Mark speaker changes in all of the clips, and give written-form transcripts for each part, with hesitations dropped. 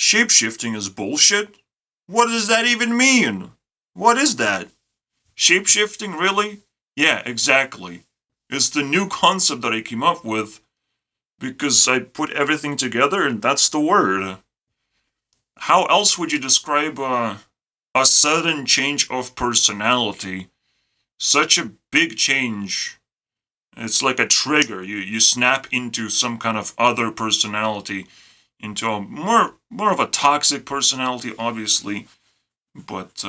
Speaker 1: Shapeshifting is bullshit? What does that even mean? What is that? Shapeshifting, really? Yeah, exactly. It's the new concept that I came up with because I put everything together and that's the word. How else would you describe a sudden change of personality? Such a big change. It's like a trigger. You snap into some kind of other personality, into a more of a toxic personality, obviously, but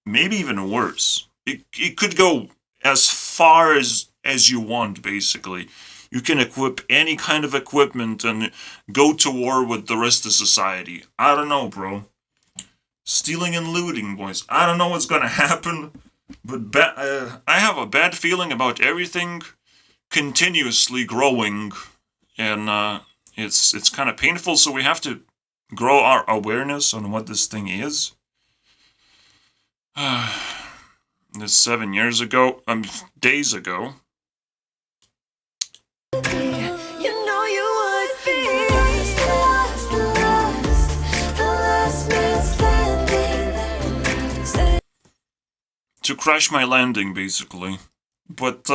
Speaker 1: maybe even worse. It could go as far as you want, basically. You can equip any kind of equipment and go to war with the rest of society. I don't know, bro. Stealing and looting, boys. I don't know what's gonna happen, but I have a bad feeling about everything continuously growing, and it's kind of painful. So we have to grow our awareness on what this thing is. This 7 years ago, days ago. To crash my landing, basically. But,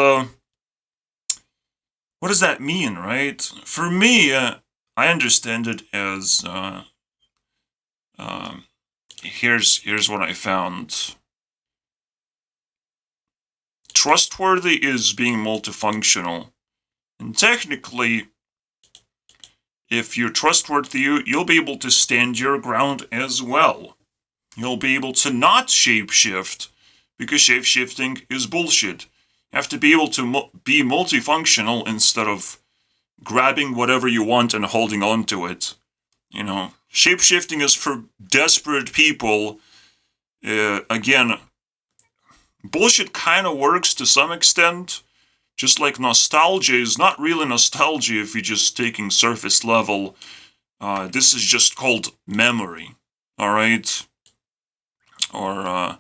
Speaker 1: what does that mean, right? For me, I understand it as, here's what I found. Trustworthy is being multifunctional. And technically, if you're trustworthy, you'll be able to stand your ground as well. You'll be able to not shapeshift, because shapeshifting is bullshit. You have to be able to be multifunctional instead of grabbing whatever you want and holding on to it. You know, shapeshifting is for desperate people. Again, bullshit kind of works to some extent. Just like nostalgia is not really nostalgia if you're just taking surface level. This is just called memory. Alright? Or,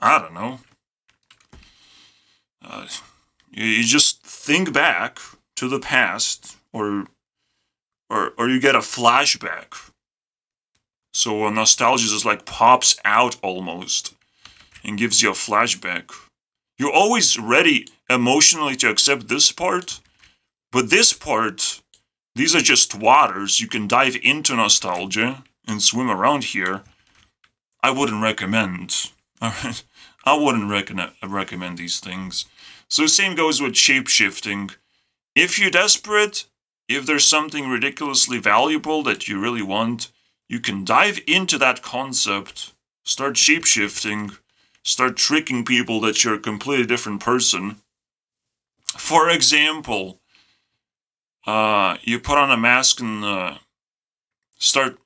Speaker 1: I don't know. You just think back to the past, or you get a flashback. So nostalgia just like pops out almost and gives you a flashback. You're always ready emotionally to accept this part, but this part, these are just waters. You can dive into nostalgia and swim around here. I wouldn't recommend. Alright? I wouldn't recommend these things. So same goes with shapeshifting. If you're desperate, if there's something ridiculously valuable that you really want, you can dive into that concept, start shapeshifting, start tricking people that you're a completely different person. For example, you put on a mask and start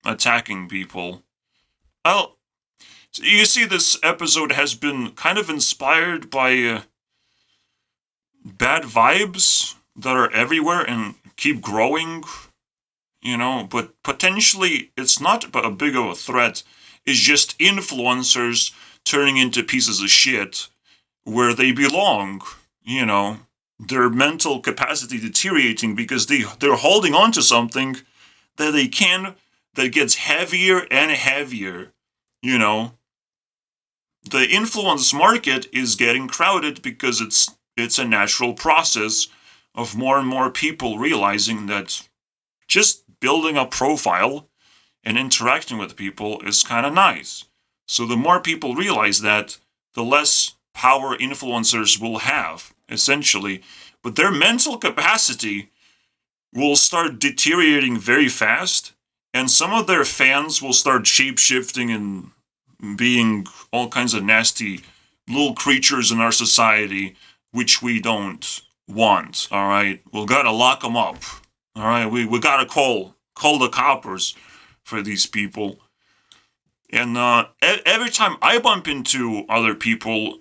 Speaker 1: attacking people. Well, you see, this episode has been kind of inspired by bad vibes that are everywhere and keep growing, you know, but potentially it's not a big of a threat. It's just influencers turning into pieces of shit where they belong, you know, their mental capacity deteriorating because they're holding on to something that they can, that gets heavier and heavier, you know. The influence market is getting crowded because it's a natural process of more and more people realizing that just building a profile and interacting with people is kind of nice. So the more people realize that, the less power influencers will have, essentially. But their mental capacity will start deteriorating very fast, and some of their fans will start shapeshifting and being all kinds of nasty little creatures in our society, which we don't want, alright? We gotta lock them up, alright? We gotta call the coppers for these people. And every time I bump into other people,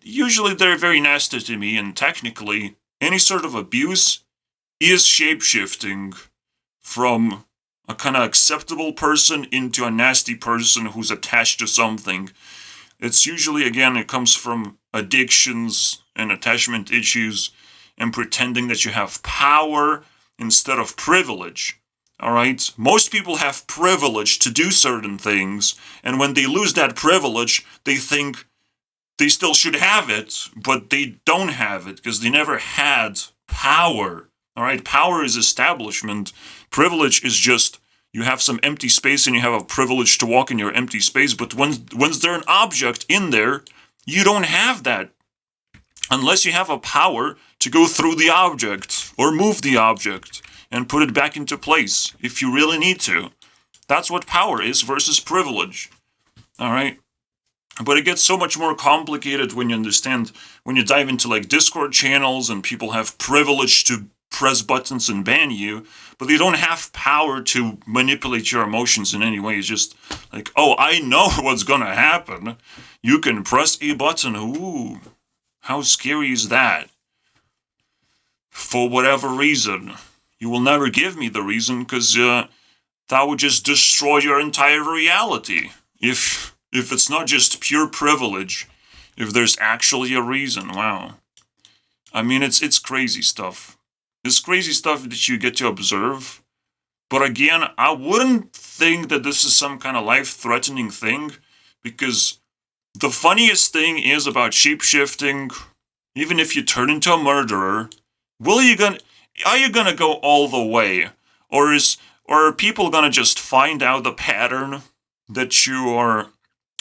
Speaker 1: usually they're very nasty to me, and technically, any sort of abuse is shapeshifting from a kind of acceptable person into a nasty person who's attached to something. It's usually, again, it comes from addictions and attachment issues and pretending that you have power instead of privilege. Alright? Most people have privilege to do certain things, and when they lose that privilege, they think they still should have it, but they don't have it because they never had power. Alright? Power is establishment. Privilege is just you have some empty space and you have a privilege to walk in your empty space, but once there's an object in there, you don't have that. Unless you have a power to go through the object or move the object and put it back into place if you really need to. That's what power is versus privilege. Alright? But it gets so much more complicated when you understand, when you dive into like Discord channels and people have privilege to press buttons and ban you, but they don't have power to manipulate your emotions in any way. It's just like, oh, I know what's gonna happen. You can press a button. Ooh, how scary is that? For whatever reason. You will never give me the reason, because that would just destroy your entire reality. If it's not just pure privilege, if there's actually a reason, wow. I mean, it's crazy stuff. It's crazy stuff that you get to observe. But again, I wouldn't think that this is some kind of life-threatening thing, because the funniest thing is about shapeshifting, even if you turn into a murderer, are you gonna go all the way? Or are people gonna just find out the pattern that you are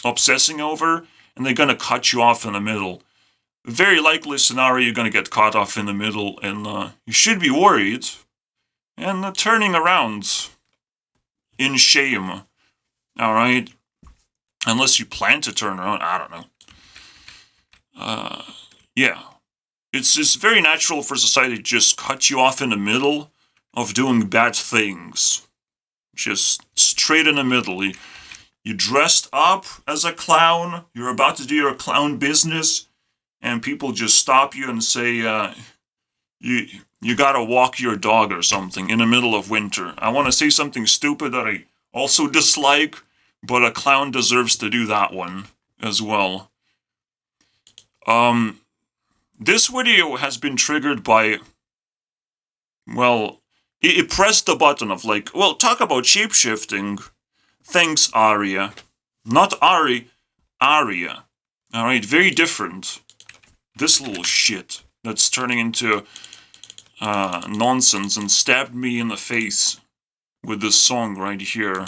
Speaker 1: obsessing over, and they're gonna cut you off in the middle? Very likely scenario, you're gonna get caught off in the middle, and you should be worried, and turning around in shame. Alright? Unless you plan to turn around, I don't know. Yeah. It's very natural for society to just cut you off in the middle of doing bad things. Just straight in the middle. You dressed up as a clown, you're about to do your clown business, and people just stop you and say, you gotta walk your dog or something in the middle of winter. I want to say something stupid that I also dislike, but a clown deserves to do that one as well. This video has been triggered by, well, it pressed the button of like, well, talk about shapeshifting. Thanks, Aria. Not Ari, Aria. Alright, very different. This little shit that's turning into nonsense and stabbed me in the face with this song right here.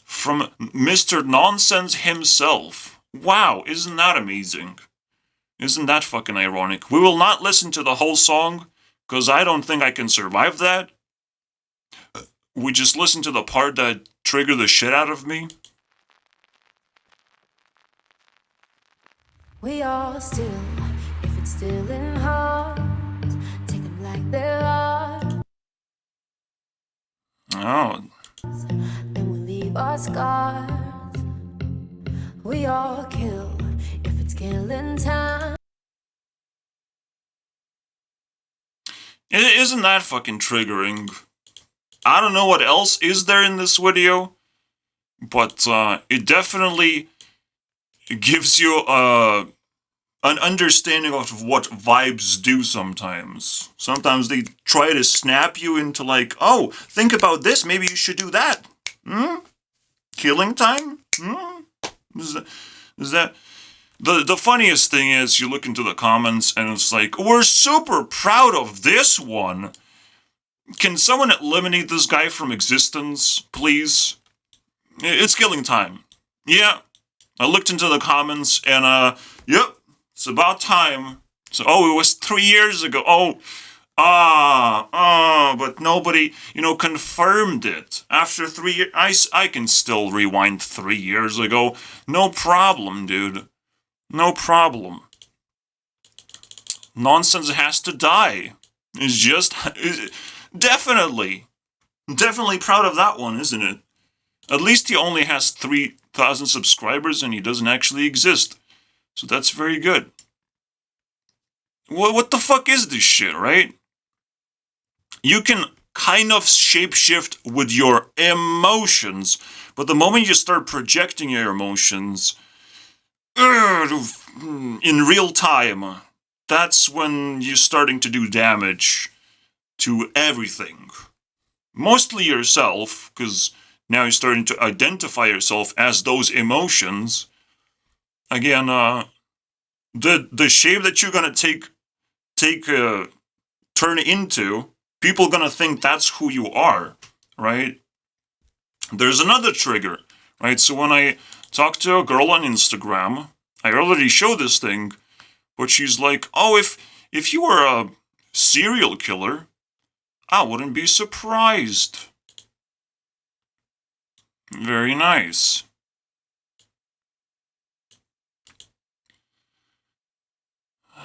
Speaker 1: From Mr. Nonsense himself. Wow, isn't that amazing? Isn't that fucking ironic? We will not listen to the whole song, because I don't think I can survive that. We just listen to the part that triggered the shit out of me.
Speaker 2: We are still, if it's still in heart, take them like they are.
Speaker 1: Oh.
Speaker 2: Then we'll leave our scars. We all kill, if it's killing time.
Speaker 1: Isn't that fucking triggering? I don't know what else is there in this video, but it definitely gives you an understanding of what vibes do sometimes. Sometimes they try to snap you into like, oh, think about this, maybe you should do that. Killing time? Is that... The funniest thing is, you look into the comments and it's like, we're super proud of this one. Can someone eliminate this guy from existence, please? It's killing time. Yeah. I looked into the comments and, yep, it's about time. So, oh, it was 3 years ago. But nobody, confirmed it. After 3 years, I can still rewind 3 years ago. No problem, dude. No problem. Nonsense has to die. It's just... Definitely proud of that one, isn't it? At least he only has 3,000 subscribers and he doesn't actually exist. So that's very good. What the fuck is this shit, right? You can kind of shapeshift with your emotions, but the moment you start projecting your emotions in real time, that's when you're starting to do damage to everyththe mostly yourself, because now you're starting to identify yourself as those emotions. Again, the shape that you're gonna turn into, people are gonna think that's who you are, right? There's another trigger, right? So when I talk to a girl on Instagram, I already show this thing, but she's like, "Oh, if you were a serial killer, I wouldn't be surprised." Very nice.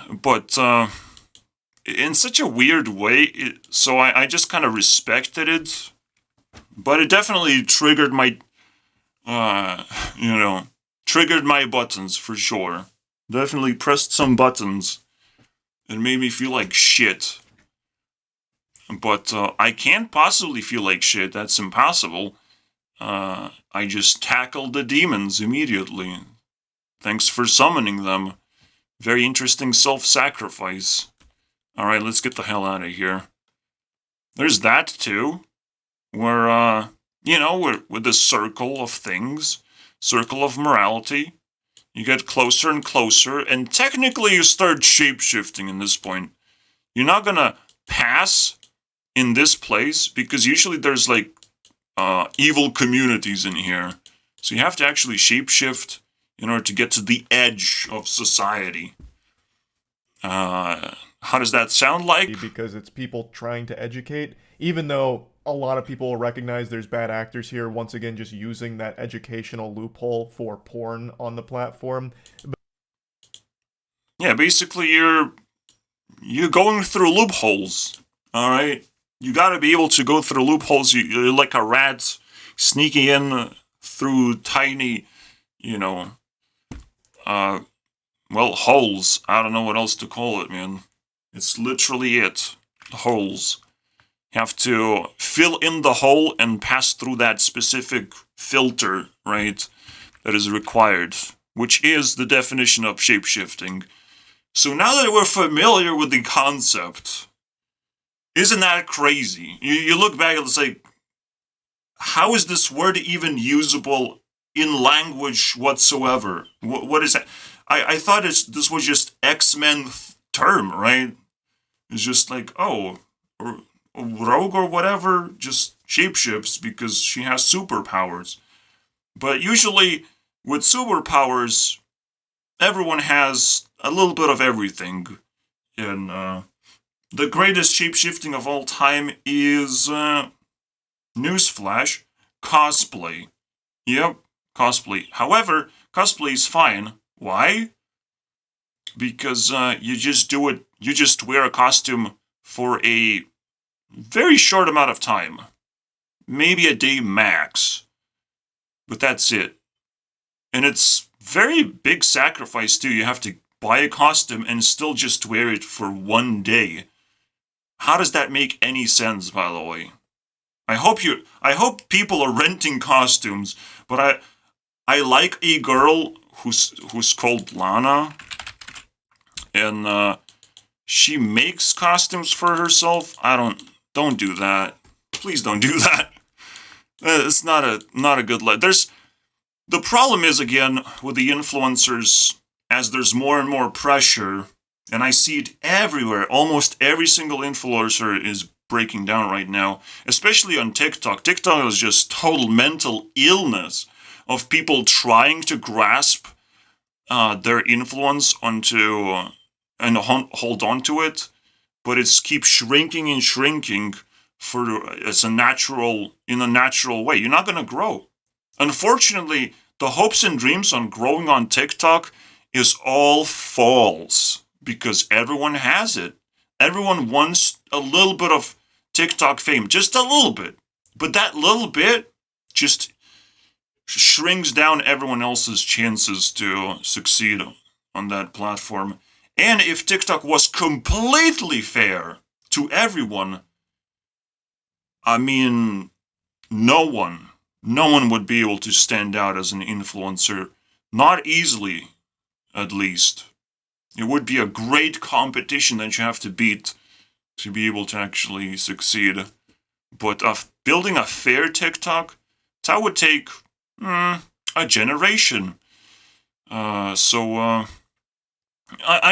Speaker 1: But in such a weird way, so I just kind of respected it. But it definitely triggered my, triggered my buttons for sure. Definitely pressed some buttons and made me feel like shit. But I can't possibly feel like shit. That's impossible. I just tackled the demons immediately. Thanks for summoning them. Very interesting self-sacrifice. Alright, let's get the hell out of here. There's that too. Where, we're with the circle of things. Circle of morality. You get closer and closer, and technically you start shapeshifting in this point. You're not gonna pass in this place, because usually there's like evil communities in here. So you have to actually shapeshift in order to get to the edge of society. How does that sound like?
Speaker 3: Because it's people trying to educate, even though a lot of people recognize there's bad actors here, once again just using that educational loophole for porn on the platform.
Speaker 1: Yeah, basically you're going through loopholes, alright? You gotta be able to go through loopholes. You're like a rat sneaking in through tiny, holes. I don't know what else to call it, man. It's literally it. Holes. You have to fill in the hole and pass through that specific filter, right, that is required, which is the definition of shapeshifting. So now that we're familiar with the concept, isn't that crazy? You look back and it's like, how is this word even usable in language whatsoever? What is that? I thought this was just X-Men term, right? It's just like, oh, or Rogue or whatever just shapeshifts because she has superpowers. But usually with superpowers, everyone has a little bit of everything. And the greatest shapeshifting of all time is, newsflash, cosplay. Yep, cosplay. However, cosplay is fine. Why? Because you just do it, you just wear a costume for a very short amount of time. Maybe a day max. But that's it. And it's very big sacrifice too. You have to buy a costume and still just wear it for one day. How does that make any sense, by the way? I hope people are renting costumes, but I like a girl who's called Lana, and she makes costumes for herself. Don't do that. Please don't do that. It's not a good the problem is, again, with the influencers, as there's more and more pressure, and I see it everywhere. Almost every single influencer is breaking down right now, especially on TikTok. TikTok is just total mental illness of people trying to grasp their influence onto and hold on to it, but it's keeps shrinking and shrinking in a natural way. You're not going to grow. Unfortunately, the hopes and dreams on growing on TikTok is all false because everyone has it. Everyone wants a little bit of TikTok fame, just a little bit. But that little bit just shrinks down everyone else's chances to succeed on that platform. And if TikTok was completely fair to everyone, I mean, no one would be able to stand out as an influencer. Not easily, at least. It would be a great competition that you have to beat to be able to actually succeed. But building a fair TikTok, that would take a generation. I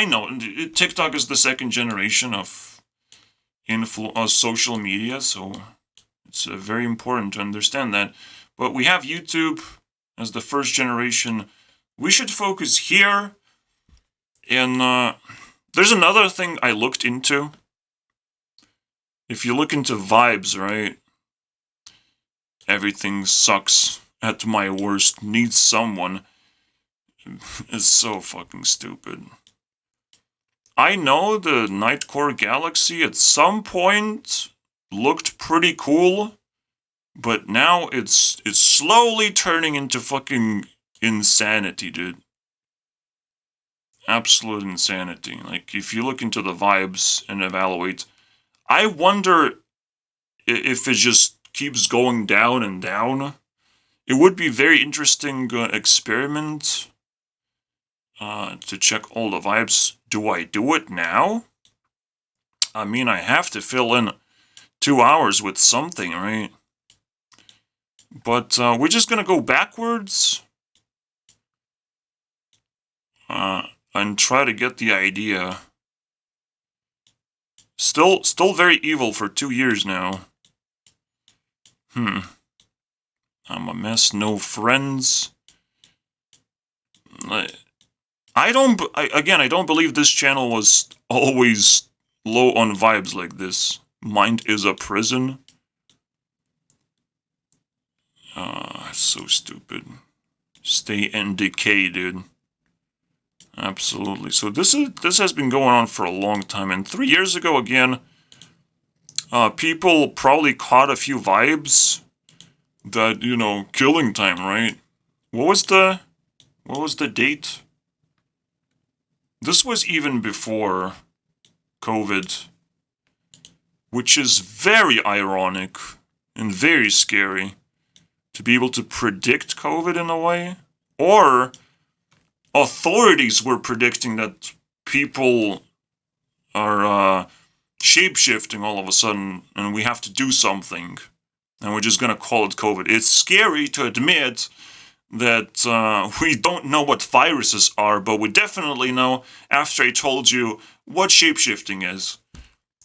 Speaker 1: know TikTok is the second generation of social media, so it's very important to understand that. But we have YouTube as the first generation. We should focus here. And there's another thing I looked into. If you look into vibes, right? Everything sucks at my worst. Needs someone. It's so fucking stupid. I know the Nightcore Galaxy at some point looked pretty cool, but now it's slowly turning into fucking insanity, dude. Absolute insanity. Like, if you look into the vibes and evaluate, I wonder if it just keeps going down and down. It would be very interesting experiment to check all the vibes. Do I do it now? I mean, I have to fill in 2 hours with something, right? But we're just gonna go backwards and try to get the idea. Still very evil for 2 years now. I'm a mess, no friends. I don't believe this channel was always low on vibes like this. Mind is a prison. So stupid. Stay in decay, dude. Absolutely. So this has been going on for a long time, and 3 years ago again, people probably caught a few vibes that, killing time, right? What was the date? This was even before COVID, which is very ironic and very scary to be able to predict COVID in a way. Or authorities were predicting that people are shape-shifting all of a sudden and we have to do something. And we're just going to call it COVID. It's scary to admit that we don't know what viruses are, but we definitely know after I told you what shape-shifting is.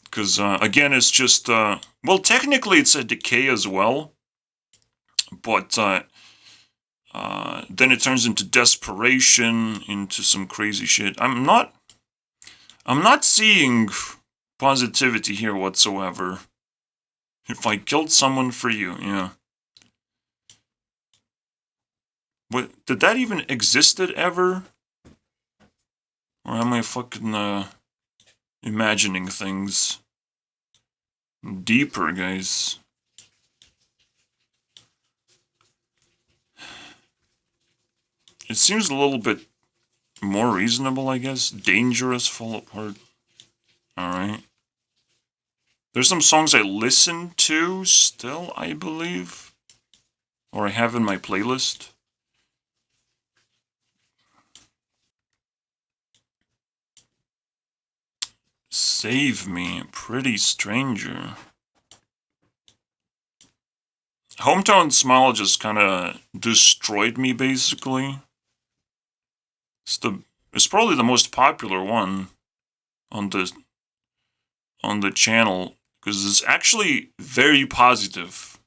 Speaker 1: Because, again, it's just, well, technically it's a decay as well. But then it turns into desperation, into some crazy shit. I'm not seeing positivity here whatsoever. If I killed someone for you, yeah. What, did that even existed ever? Or am I fucking imagining things deeper, guys? It seems a little bit more reasonable, I guess. Dangerous, fall apart. Alright. There's some songs I listen to still, I believe. Or I have in my playlist. Save Me, Pretty Stranger. Hometown Smile just kind of destroyed me, basically. It's probably the most popular one on the channel because it's actually very positive,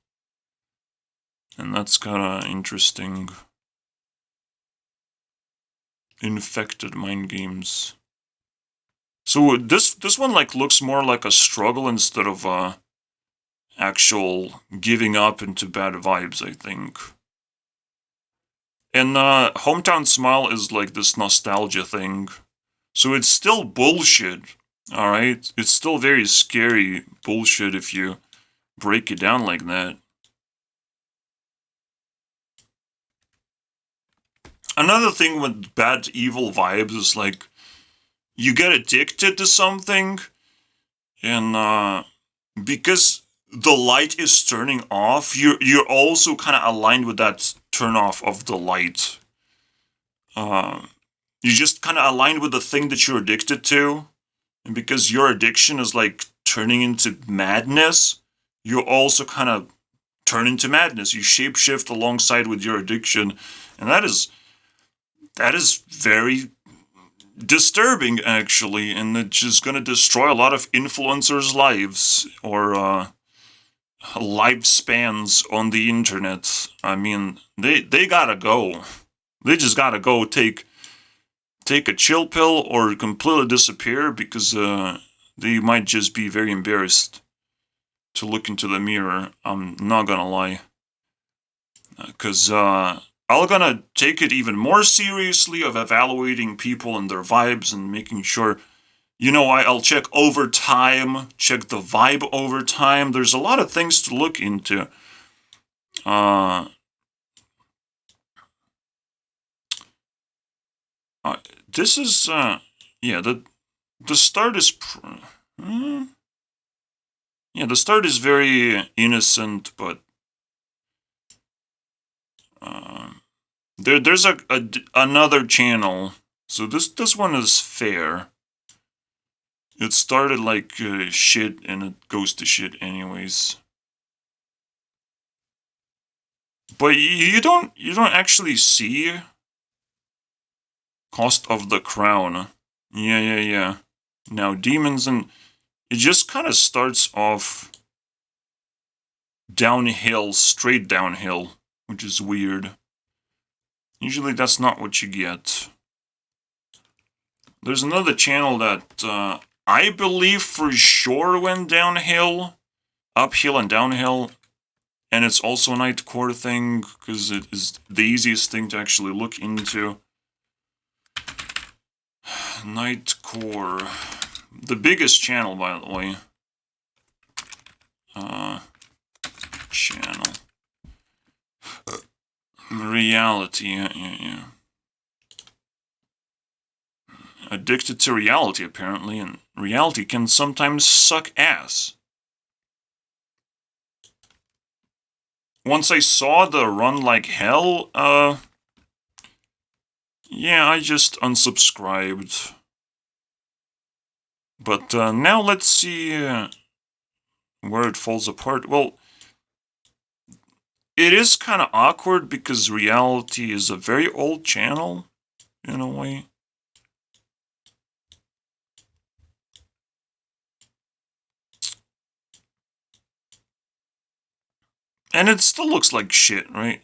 Speaker 1: and that's kind of interesting. Infected Mind Games. So this one like looks more like a struggle instead of actual giving up into bad vibes, I think. And Hometown Smile is like this nostalgia thing. So it's still bullshit, alright? It's still very scary bullshit if you break it down like that. Another thing with bad evil vibes is like, you get addicted to something, and because the light is turning off, you're also kind of aligned with that turn off of the light. You just kind of aligned with the thing that you're addicted to, and because your addiction is like turning into madness, you also kind of turn into madness. You shapeshift alongside with your addiction, and that is very disturbing, actually, and it's just going to destroy a lot of influencers' lives or lifespans on the internet. I mean, they gotta go. They just gotta go take a chill pill or completely disappear, because they might just be very embarrassed to look into the mirror. I'm not gonna lie. Because I'm gonna take it even more seriously of evaluating people and their vibes and making sure, I'll check over time, check the vibe over time. There's a lot of things to look into. This is, the start is, the start is very innocent, but there's another channel. So this one is fair. It started like shit, and it goes to shit anyways. But you don't actually see Cost of the Crown. Yeah. Now demons, and it just kind of starts off downhill, straight downhill, which is weird. Usually that's not what you get. There's another channel that I believe for sure went downhill, uphill and downhill, and it's also a Nightcore thing, because it is the easiest thing to actually look into. Nightcore. The biggest channel, by the way. Channel. Reality, yeah. Addicted to reality, apparently, and reality can sometimes suck ass. Once I saw the run like hell, yeah, I just unsubscribed. But now let's see where it falls apart. Well, it is kind of awkward because reality is a very old channel, in a way. And it still looks like shit, right?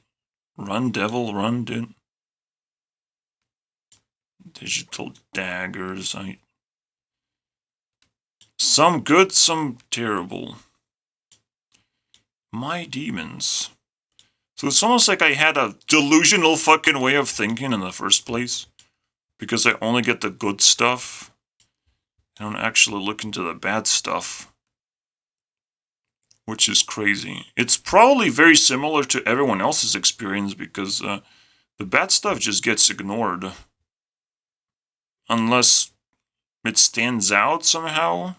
Speaker 1: Run, devil, run, dude. Digital daggers. Some good, some terrible. My demons. So it's almost like I had a delusional fucking way of thinking in the first place, because I only get the good stuff. I don't actually look into the bad stuff, which is crazy. It's probably very similar to everyone else's experience, because the bad stuff just gets ignored. Unless it stands out somehow.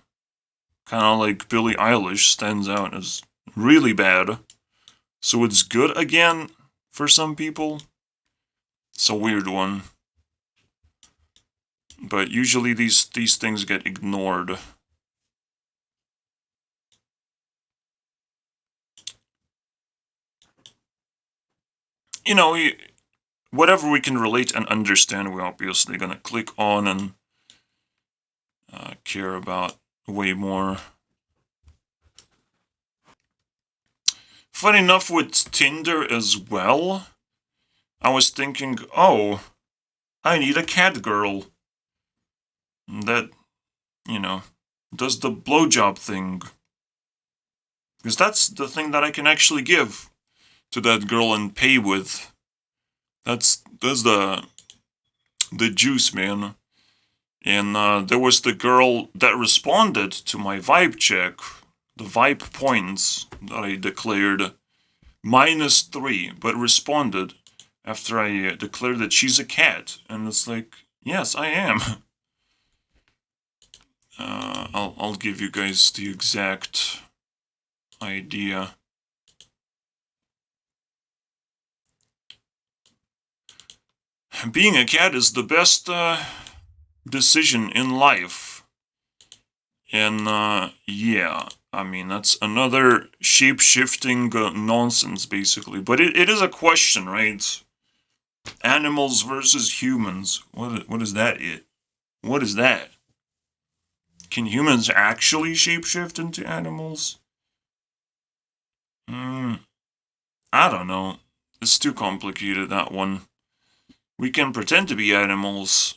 Speaker 1: Kind of like Billie Eilish stands out as really bad. So it's good again for some people. It's a weird one. But usually these things get ignored. Whatever we can relate and understand, we're obviously gonna click on and care about way more. Funny enough with Tinder as well, I was thinking, oh, I need a cat girl that, does the blowjob thing. Because that's the thing that I can actually give to that girl and pay with. That's the juice, man. And there was the girl that responded to my vibe check, the vibe points that I declared -3, but responded after I declared that she's a cat. And it's like, yes, I am. I'll give you guys the exact idea. Being a cat is the best decision in life. And, yeah, I mean, that's another shape-shifting nonsense, basically. But it is a question, right? Animals versus humans. What is that it? What is that? Can humans actually shapeshift into animals? I don't know. It's too complicated, that one. We can pretend to be animals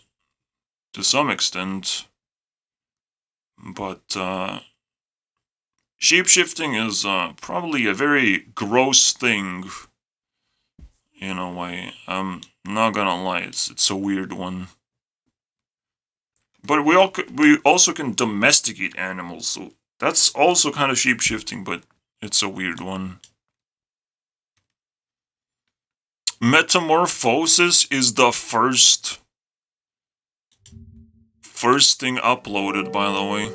Speaker 1: to some extent, but shapeshifting is probably a very gross thing in a way. I'm not gonna lie, it's a weird one. But we also can domesticate animals, so that's also kind of shapeshifting, but it's a weird one. Metamorphosis is the first thing uploaded, by the way.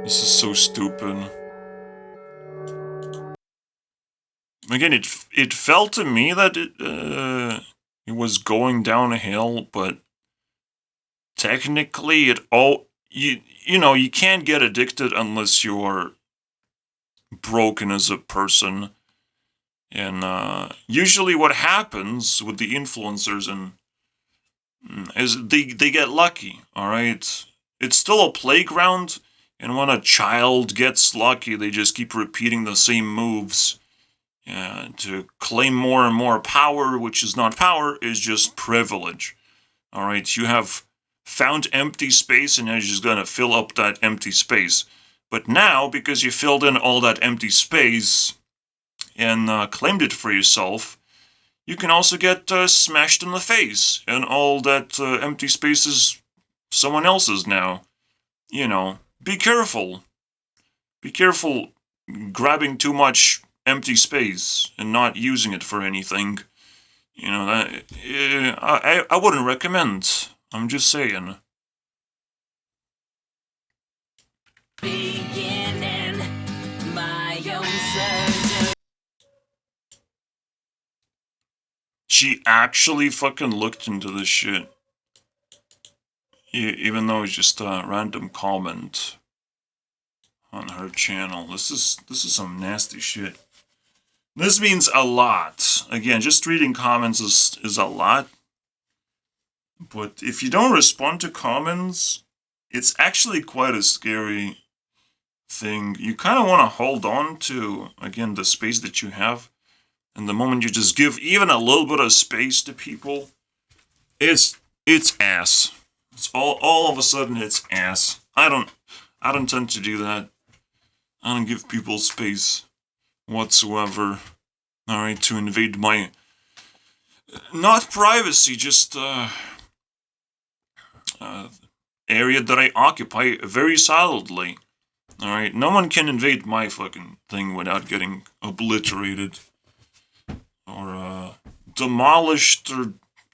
Speaker 1: This is so stupid. Again, it felt to me that it was going downhill, but technically you know, you can't get addicted unless you're broken as a person. And usually what happens with the influencers is they get lucky, all right? It's still a playground, and when a child gets lucky, they just keep repeating the same moves to claim more and more power, which is not power, is just privilege. All right, you have found empty space, and you're just gonna fill up that empty space. But now, because you filled in all that empty space and claimed it for yourself, you can also get smashed in the face, and all that empty space is someone else's now. You know, be careful. Be careful grabbing too much empty space and not using it for anything. You know, that I wouldn't recommend. I'm just saying.
Speaker 4: Beginning my own surgery.
Speaker 1: She actually fucking looked into this shit. Even though it's just a random comment on her channel. This is some nasty shit. This means a lot. Again, just reading comments is a lot. But if you don't respond to comments, it's actually quite a scary thing. You kind of want to hold on to, again, the space that you have. And the moment you just give even a little bit of space to people, it's ass. It's all of a sudden it's ass. I don't tend to do that. I don't give people space whatsoever. Alright, to invade my not privacy, just area that I occupy very solidly. Alright, no one can invade my fucking thing without getting obliterated or demolished or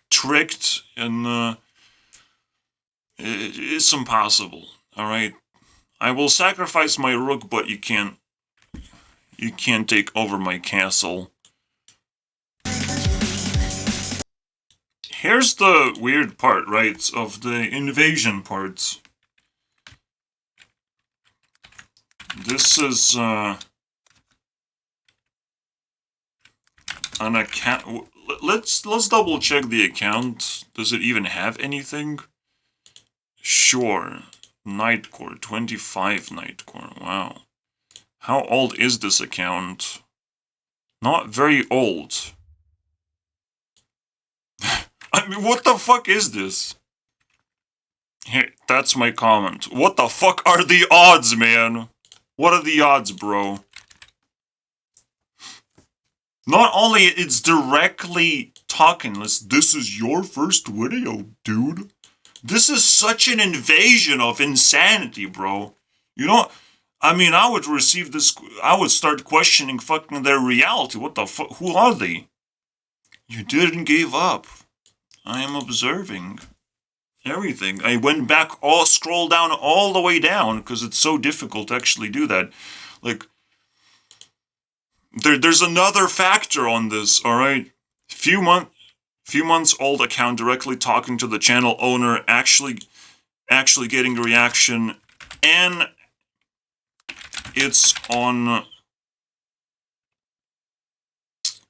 Speaker 1: tricked, and it's impossible. Alright, I will sacrifice my rook, but you can't take over my castle. Here's the weird part, right, of the invasion parts. This is an account. Let's double check the account. Does it even have anything? Sure. Nightcore, 25 Nightcore. Wow. How old is this account? Not very old. I mean, what the fuck is this? Here, that's my comment. What the fuck are the odds, man? What are the odds, bro? Not only it's directly talking, this is your first video, dude. This is such an invasion of insanity, bro. You know, I mean, I would receive this, I would start questioning fucking their reality. What the fuck, who are they? You didn't give up. I am observing everything. I went back, scroll down all the way down, because it's so difficult to actually do that. Like, there's another factor on this, alright? Few months old account directly talking to the channel owner, actually getting a reaction, And it's on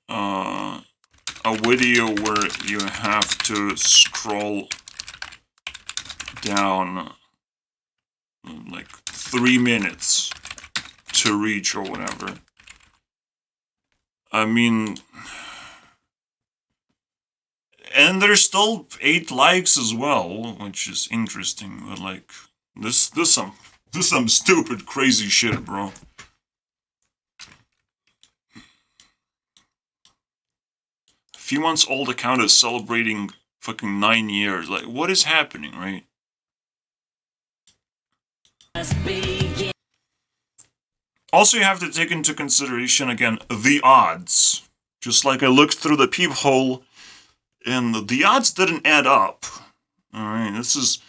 Speaker 1: a video where you have to scroll down like 3 minutes to reach or whatever. I mean, and there's still 8 likes as well, which is interesting. But like, this some stupid, crazy shit, bro. A few months old account is celebrating fucking 9 years. Like, what is happening, right? Also, you have to take into consideration, again, the odds. Just like I looked through the peephole, and the odds didn't add up. Alright, this is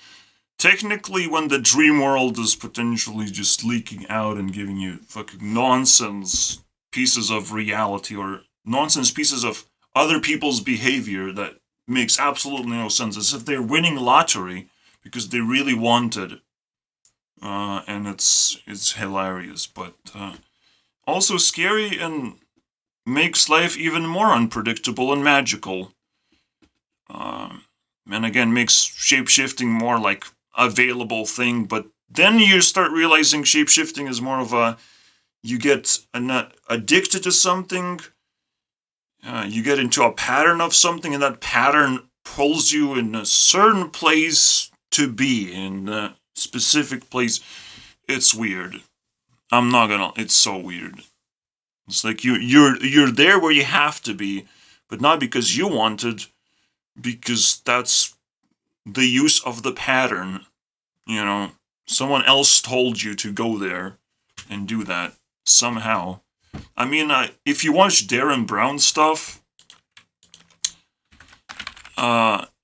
Speaker 1: technically when the dream world is potentially just leaking out and giving you fucking nonsense pieces of reality, or nonsense pieces of other people's behavior that makes absolutely no sense. As if they're winning lottery because they really wanted. And it's hilarious, but also scary and makes life even more unpredictable and magical. And again, makes shapeshifting more like available thing, but then you start realizing shapeshifting is more of a, you get addicted to something, you get into a pattern of something, and that pattern pulls you in a certain place to be, in a specific place. It's weird. I'm not gonna, it's so weird. It's like you're there where you have to be, but not because you wanted, because that's the use of the pattern. You know, someone else told you to go there and do that somehow. I mean, if you watch Darren Brown stuff,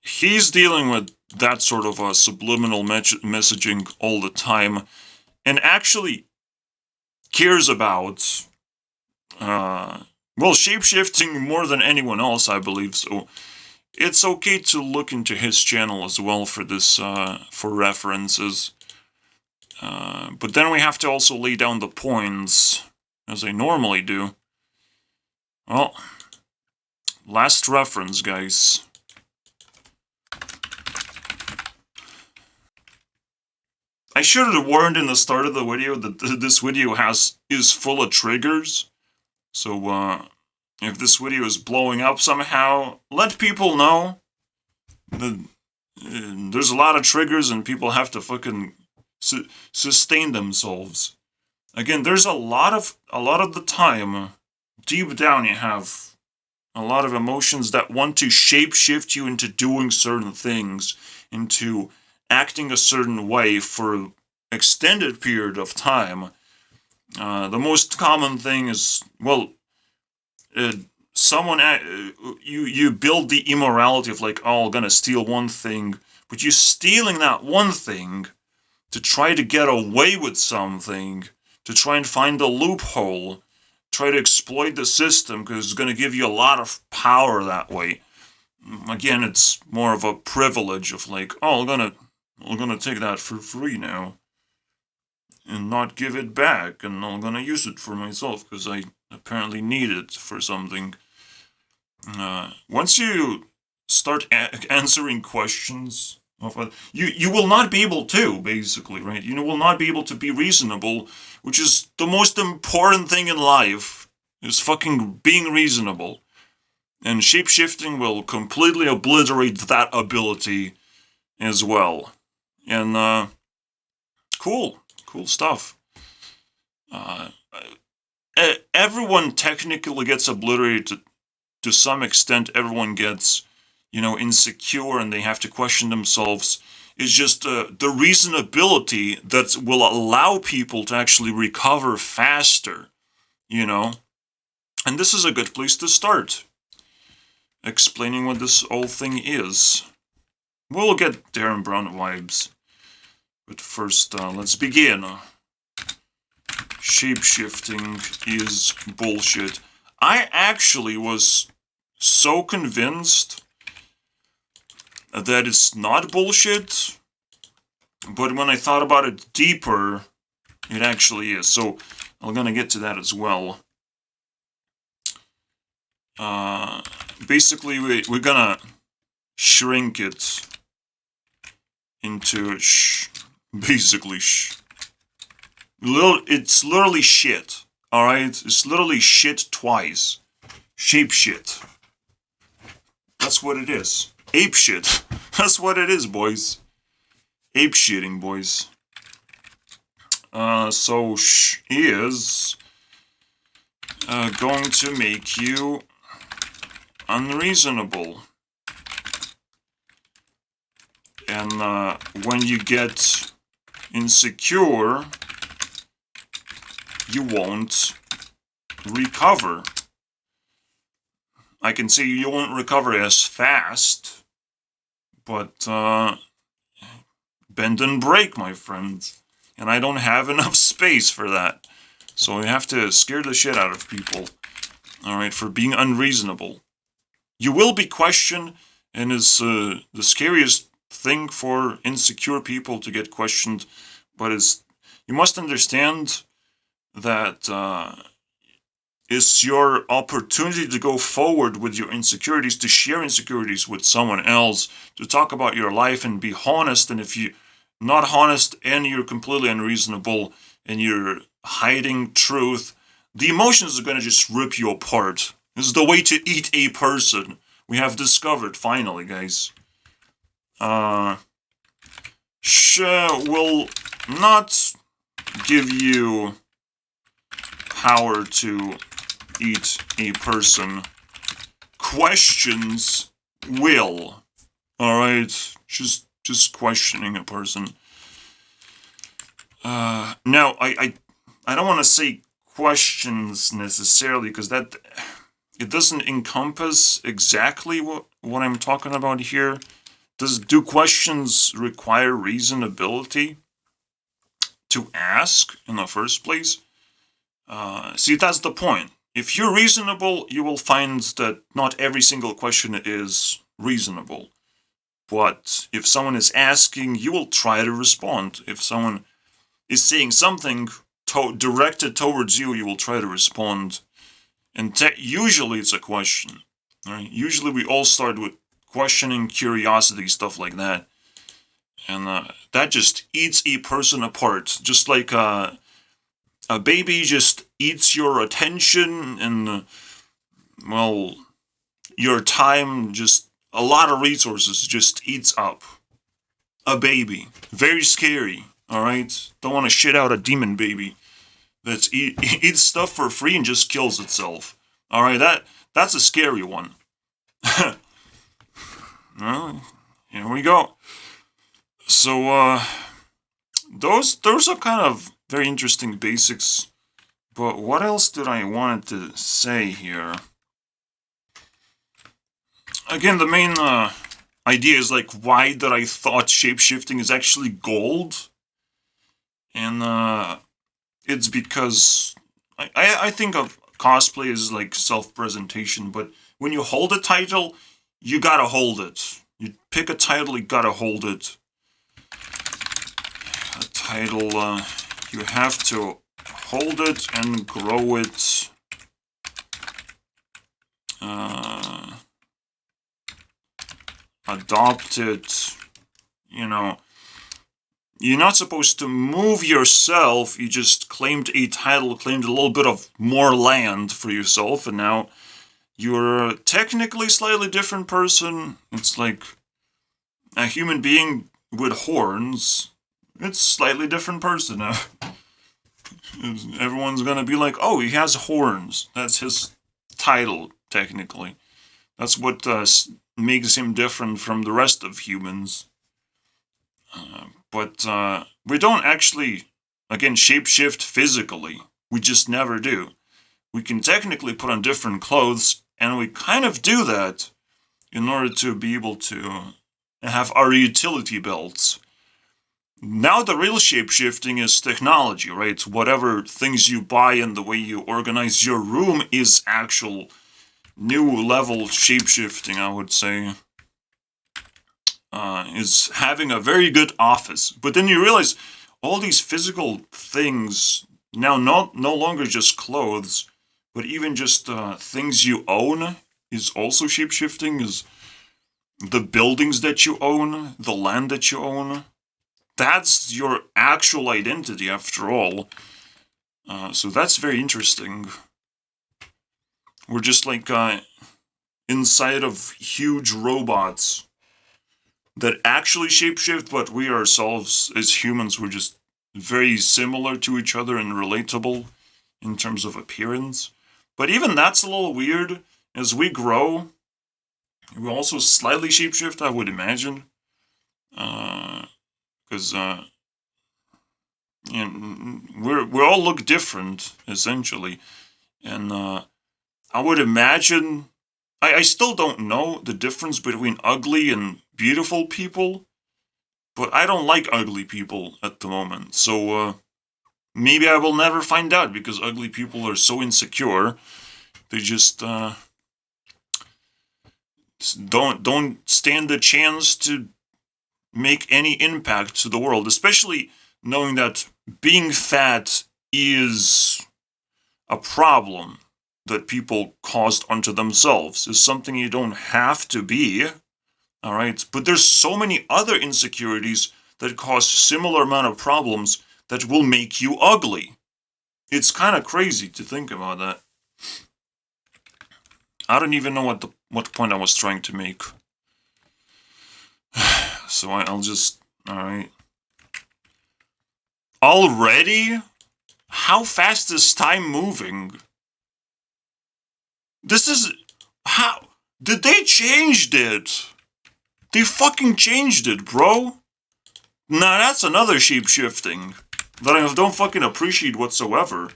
Speaker 1: he's dealing with that sort of a subliminal messaging all the time, and actually cares about shapeshifting more than anyone else, I believe. So it's okay to look into his channel as well for this, for references. But then we have to also lay down the points, as I normally do. Well, last reference, guys. I should have warned in the start of the video that this video is full of triggers. So, if this video is blowing up somehow, let people know that there's a lot of triggers and people have to fucking sustain themselves. Again, there's a lot of the time, deep down you have a lot of emotions that want to shapeshift you into doing certain things, into acting a certain way for an extended period of time. The most common thing is, well, you build the immorality of like, oh, I'm gonna steal one thing, but you're stealing that one thing to try to get away with something, to try and find a loophole, try to exploit the system because it's gonna give you a lot of power that way. Again, it's more of a privilege of like, oh, I'm gonna take that for free now and not give it back, and I'm gonna use it for myself because I apparently need it for something. Once you start answering questions of you will not be able to, basically, right? You will not be able to be reasonable, which is the most important thing in life, is fucking being reasonable. And shapeshifting will completely obliterate that ability as well. And, cool stuff. Everyone technically gets obliterated to some extent. Everyone gets, insecure and they have to question themselves. It's just the reasonability that will allow people to actually recover faster, And this is a good place to start, explaining what this whole thing is. We'll get Darren Brown vibes. But first, let's begin. Shapeshifting is bullshit. I actually was so convinced that it's not bullshit But when I thought about it deeper, it actually is. So I'm gonna get to that as well. Basically, we're gonna shrink it into basically it's literally shit. All right, it's literally shit twice. Shape shit. That's what it is. Ape shit. That's what it is, boys. Ape shitting, boys. So is going to make you unreasonable. And when you get insecure, you won't recover. I can say you won't recover as fast, but bend and break, my friends. And I don't have enough space for that. So we have to scare the shit out of people, alright, for being unreasonable. You will be questioned, and it's the scariest thing for insecure people to get questioned, but you must understand that it's your opportunity to go forward with your insecurities, to share insecurities with someone else, to talk about your life and be honest. And if you're not honest and you're completely unreasonable and you're hiding truth, the emotions are going to just rip you apart. This is the way to eat a person. We have discovered, finally, guys. Will not give you power to eat a person. Questions will. Alright? Just questioning a person. Now, I don't want to say questions necessarily, because that it doesn't encompass exactly what I'm talking about here. Do questions require reasonability to ask in the first place? See, that's the point. If you're reasonable, you will find that not every single question is reasonable. But if someone is asking, you will try to respond. If someone is saying something directed towards you, you will try to respond. And usually it's a question. Right? Usually we all start with questioning, curiosity, stuff like that. And that just eats a person apart. Just like a baby just eats your attention and, well, your time, just a lot of resources just eats up a baby. Very scary, alright? Don't want to shit out a demon baby that eats stuff for free and just kills itself. Alright, that's a scary one. Well, here we go. So, those are kind of very interesting basics. But what else did I want to say here? Again, the main idea is like why that I thought shapeshifting is actually gold. And it's because I think of cosplay as like self-presentation, but when you hold a title, you gotta hold it. You pick a title, you gotta hold it. A title, you have to hold it and grow it. Adopt it. You know, you're not supposed to move yourself. You just claimed a title, claimed a little bit of more land for yourself, and now you're technically a slightly different person. It's like a human being with horns. It's a slightly different person now. Everyone's gonna be like, oh, he has horns. That's his title, technically. That's what makes him different from the rest of humans. But we don't actually, again, shapeshift physically. We just never do. We can technically put on different clothes, and we kind of do that in order to be able to have our utility belts. Now the real shapeshifting is technology, right? Whatever things you buy and the way you organize your room is actual new level shapeshifting, I would say. is having a very good office. But then you realize all these physical things now no longer just clothes, but even just things you own is also shapeshifting. Is the buildings that you own, the land that you own. That's your actual identity after all. So that's very interesting. We're just like inside of huge robots that actually shapeshift, but we ourselves as humans, we're just very similar to each other and relatable in terms of appearance. But even that's a little weird. As we grow, we also slightly shapeshift, I would imagine. Because we all look different, essentially. And I would imagine... I still don't know the difference between ugly and beautiful people, but I don't like ugly people at the moment. So maybe I will never find out, because ugly people are so insecure. They just don't stand a chance to make any impact to the world, especially knowing that being fat is a problem that people caused onto themselves. Is something you don't have to be, all right? But there's so many other insecurities that cause similar amount of problems that will make you ugly. It's kind of crazy to think about that. I don't even know what point I was trying to make. So I'll just... Alright. Already? How fast is time moving? This is... How... Did they change it? They fucking changed it, bro. Nah, that's another shape-shifting that I don't fucking appreciate whatsoever.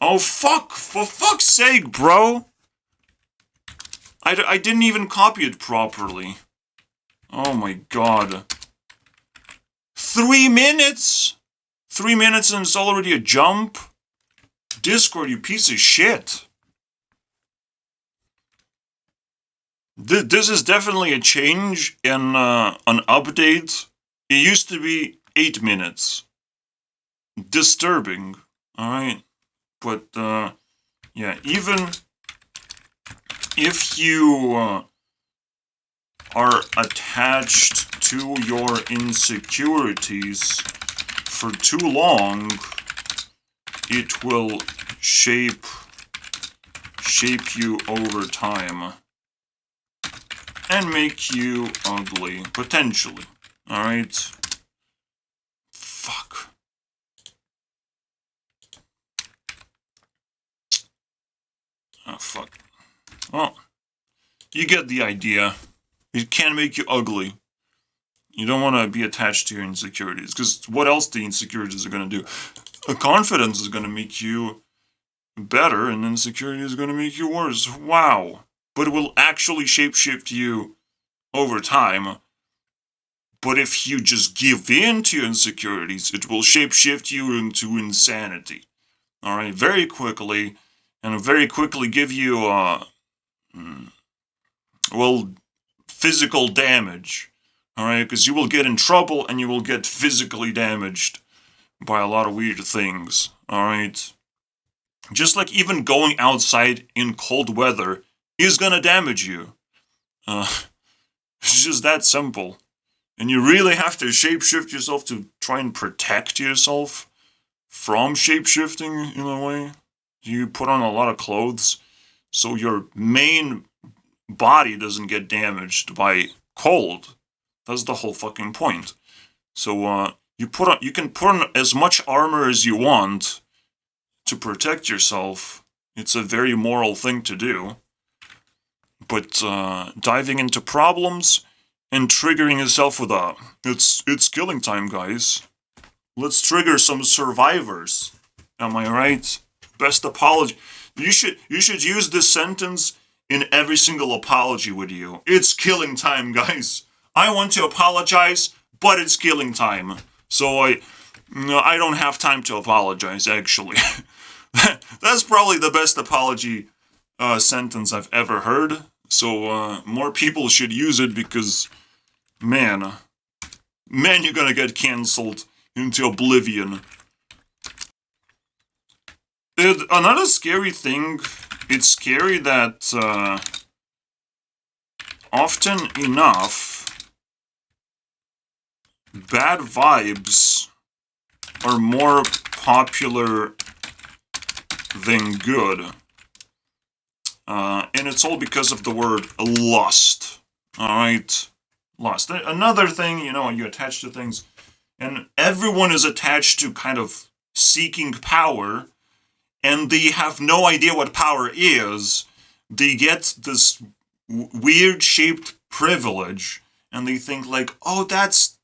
Speaker 1: Oh, fuck. For fuck's sake, bro. I didn't even copy it properly. Oh my god. 3 minutes? 3 minutes and it's already a jump? Discord, you piece of shit. This is definitely a change in an update. It used to be 8 minutes. Disturbing. Alright. But, yeah, even if you are attached to your insecurities for too long, it will shape you over time and make you ugly, potentially. Alright? Fuck. Oh, fuck. Well, you get the idea. It can make you ugly. You don't want to be attached to your insecurities, because what else the insecurities are going to do? A confidence is going to make you better, and insecurity is going to make you worse. Wow. But it will actually shapeshift you over time. But if you just give in to your insecurities, it will shapeshift you into insanity. Alright, very quickly, and very quickly give you, well, physical damage. Alright, because you will get in trouble and you will get physically damaged by a lot of weird things. Alright? Just like even going outside in cold weather is gonna damage you. It's just that simple. And you really have to shapeshift yourself to try and protect yourself from shapeshifting in a way. You put on a lot of clothes so your main body doesn't get damaged by cold. That's the whole fucking point. So you can put on as much armor as you want to protect yourself. It's a very moral thing to do. But diving into problems and triggering yourself with it's killing time, guys. Let's trigger some survivors. Am I right? Best apology. You should use this sentence in every single apology video. It's killing time, guys. I want to apologize, but it's killing time. So I don't have time to apologize, actually. That's probably the best apology sentence I've ever heard. So more people should use it, because Man, you're gonna get cancelled into oblivion. Another scary thing, it's scary that often enough, bad vibes are more popular than good. And it's all because of the word lust. Alright? Lust. Another thing, you attach to things, and everyone is attached to kind of seeking power, and they have no idea what power is. They get this weird shaped privilege, and they think like, oh, that's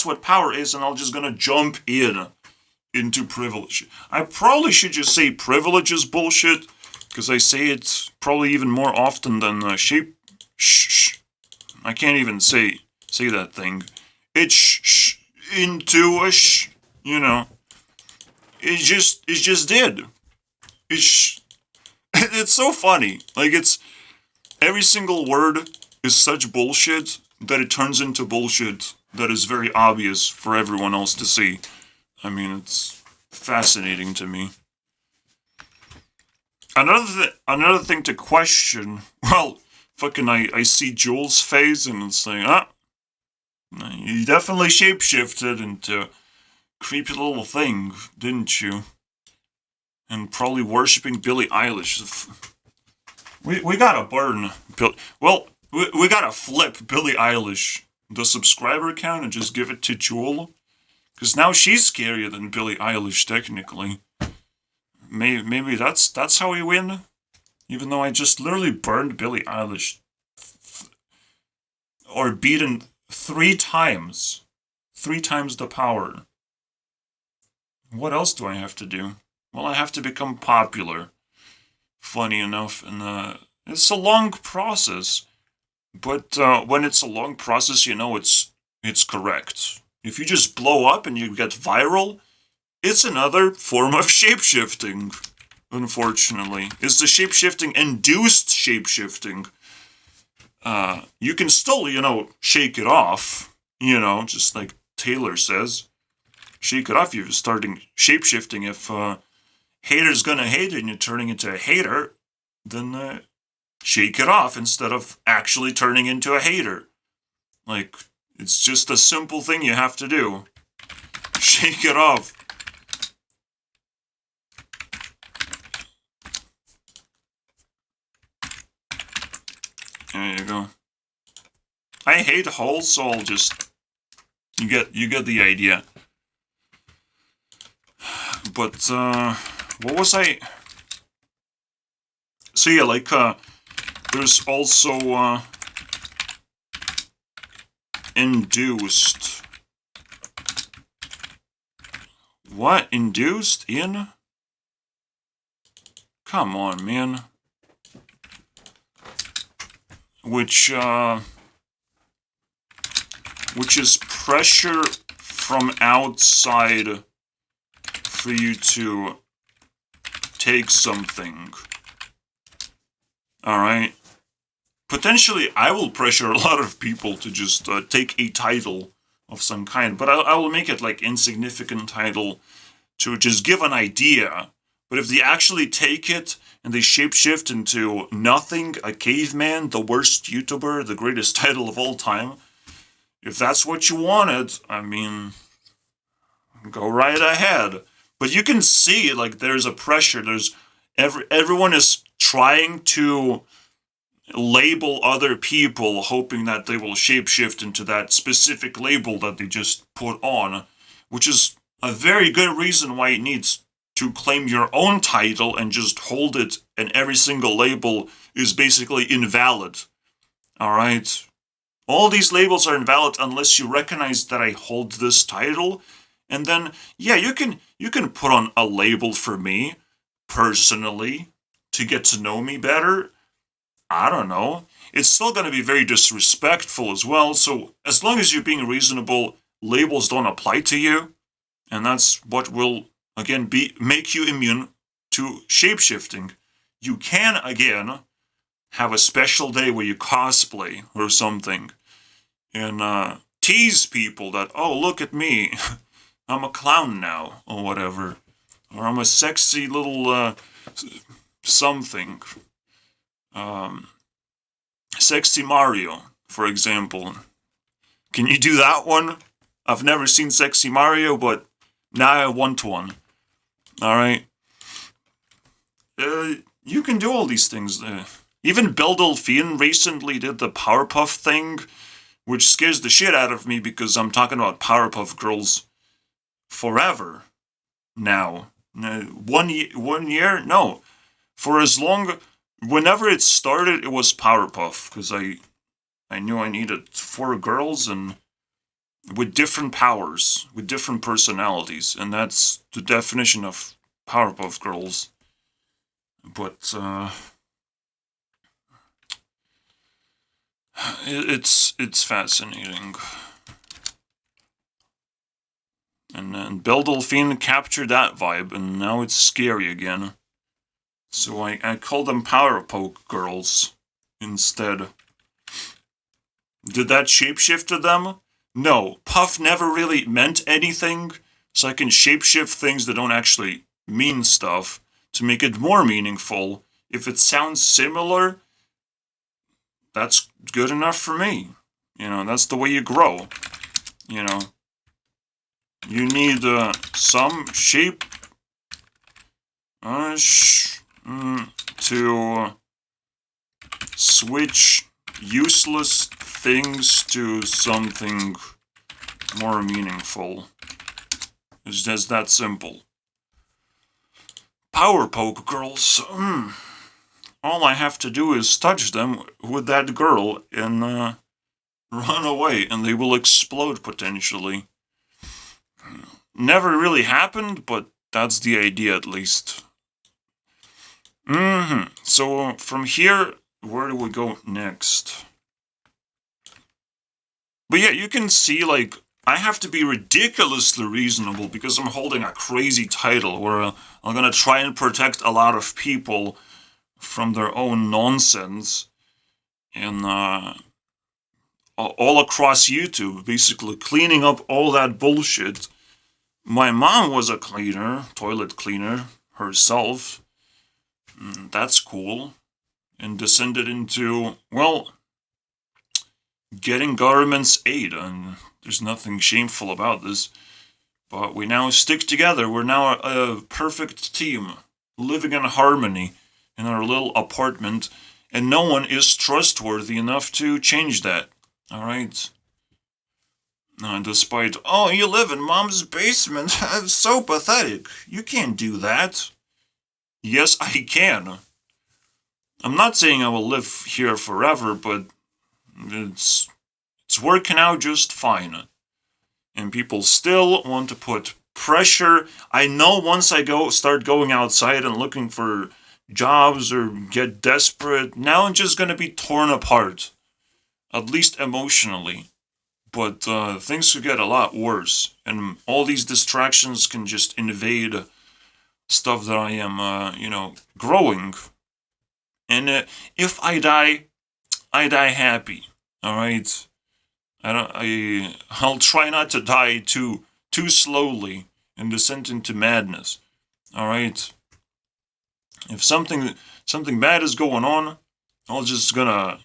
Speaker 1: what power is, and I'm just gonna jump into privilege. I probably should just say privilege is bullshit, because I say it probably even more often than I can't even say that thing. It's into a It just did. It's so funny. Like, it's every single word is such bullshit that it turns into bullshit that is very obvious for everyone else to see. I mean, it's fascinating to me. Another thing to question. Well, fucking I see Jules' face and it's like, you definitely shapeshifted into a creepy little thing, didn't you? And probably worshipping Billie Eilish. We gotta burn we gotta flip Billie Eilish, the subscriber count, and just give it to Jewel. Because now she's scarier than Billie Eilish, technically. Maybe that's how we win? Even though I just literally burned Billie Eilish. Or beaten 3 times. 3 times the power. What else do I have to do? Well, I have to become popular. Funny enough, and it's a long process. But when it's a long process, it's correct. If you just blow up and you get viral, it's another form of shapeshifting, unfortunately. It's the shapeshifting induced shapeshifting. You can still, shake it off, just like Taylor says. Shake it off, you're starting shapeshifting. If hater's gonna hate it and you're turning into a hater, then shake it off instead of actually turning into a hater. Like, it's just a simple thing you have to do. Shake it off. There you go. I hate holes, so I'll just... You get the idea. But, what was I... So yeah, like, there's also, induced. What? Induced? In? Come on, man. Which is pressure from outside for you to take something. Alright? Potentially, I will pressure a lot of people to just take a title of some kind, but I will make it like insignificant title to just give an idea. But if they actually take it and they shapeshift into nothing, a caveman, the worst YouTuber, the greatest title of all time, if that's what you wanted, I mean, go right ahead. But you can see, like, there's a pressure. There's everyone is trying to label other people, hoping that they will shapeshift into that specific label that they just put on, which is a very good reason why it needs to claim your own title and just hold it, and every single label is basically invalid. Alright? All these labels are invalid unless you recognize that I hold this title, and then, yeah, you can put on a label for me, personally, to get to know me better. I don't know. It's still going to be very disrespectful as well, so as long as you're being reasonable, labels don't apply to you, and that's what will, again, make you immune to shapeshifting. You can, again, have a special day where you cosplay or something. and tease people that, oh, look at me, I'm a clown now, or whatever, or I'm a sexy little something. Sexy Mario, for example. Can you do that one? I've never seen Sexy Mario, but now I want one. Alright? You can do all these things. Even Belle Delphine recently did the Powerpuff thing, which scares the shit out of me because I'm talking about Powerpuff Girls forever now. 1 year? No. For as long... Whenever it started, it was Powerpuff, because I knew I needed 4 girls and with different powers, with different personalities, and that's the definition of Powerpuff Girls. But it's fascinating, and then Belle Delphine captured that vibe, and now it's scary again. So I call them Powerpoke Girls instead. Did that shapeshift them? No, Puff never really meant anything, so I can shapeshift things that don't actually mean stuff to make it more meaningful. If it sounds similar, that's good enough for me. You know, that's the way you grow. You know, you need some shape to switch useless things to something more meaningful. It's just that simple. Powerpoke Girls. All I have to do is touch them with that girl and run away, and they will explode potentially. Never really happened, but that's the idea at least. So from here, where do we go next? But yeah, you can see, like, I have to be ridiculously reasonable because I'm holding a crazy title where I'm gonna try and protect a lot of people from their own nonsense and all across YouTube, basically cleaning up all that bullshit. My mom was a cleaner, toilet cleaner herself. That's cool. And descended into, well, getting government's aid, and there's nothing shameful about this. But we now stick together. We're now a perfect team, living in harmony in our little apartment, and no one is trustworthy enough to change that. Alright? Despite, oh, you live in mom's basement. So pathetic. You can't do that. Yes, I can. I'm not saying I will live here forever, but it's working out just fine. And people still want to put pressure. I know once I start going outside and looking for jobs or get desperate, now I'm just gonna be torn apart. At least emotionally. But things could get a lot worse. And all these distractions can just invade stuff that I am, growing. And if I die happy. Alright? I'll try not to die too slowly and descend into madness. Alright? If something bad is going on, I'm just gonna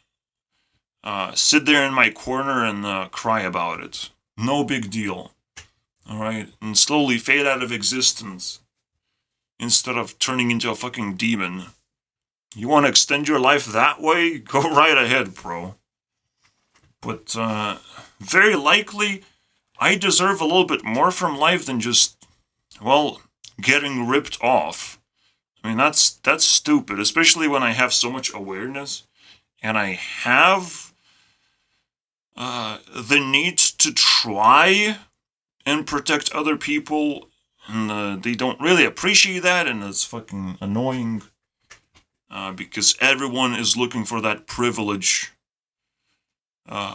Speaker 1: sit there in my corner and cry about it. No big deal. Alright? And slowly fade out of existence. Instead of turning into a fucking demon. You want to extend your life that way? Go right ahead, bro. But, very likely, I deserve a little bit more from life than just, well, getting ripped off. I mean, that's stupid, especially when I have so much awareness, and I have the need to try and protect other people, and they don't really appreciate that, and it's fucking annoying, because everyone is looking for that privilege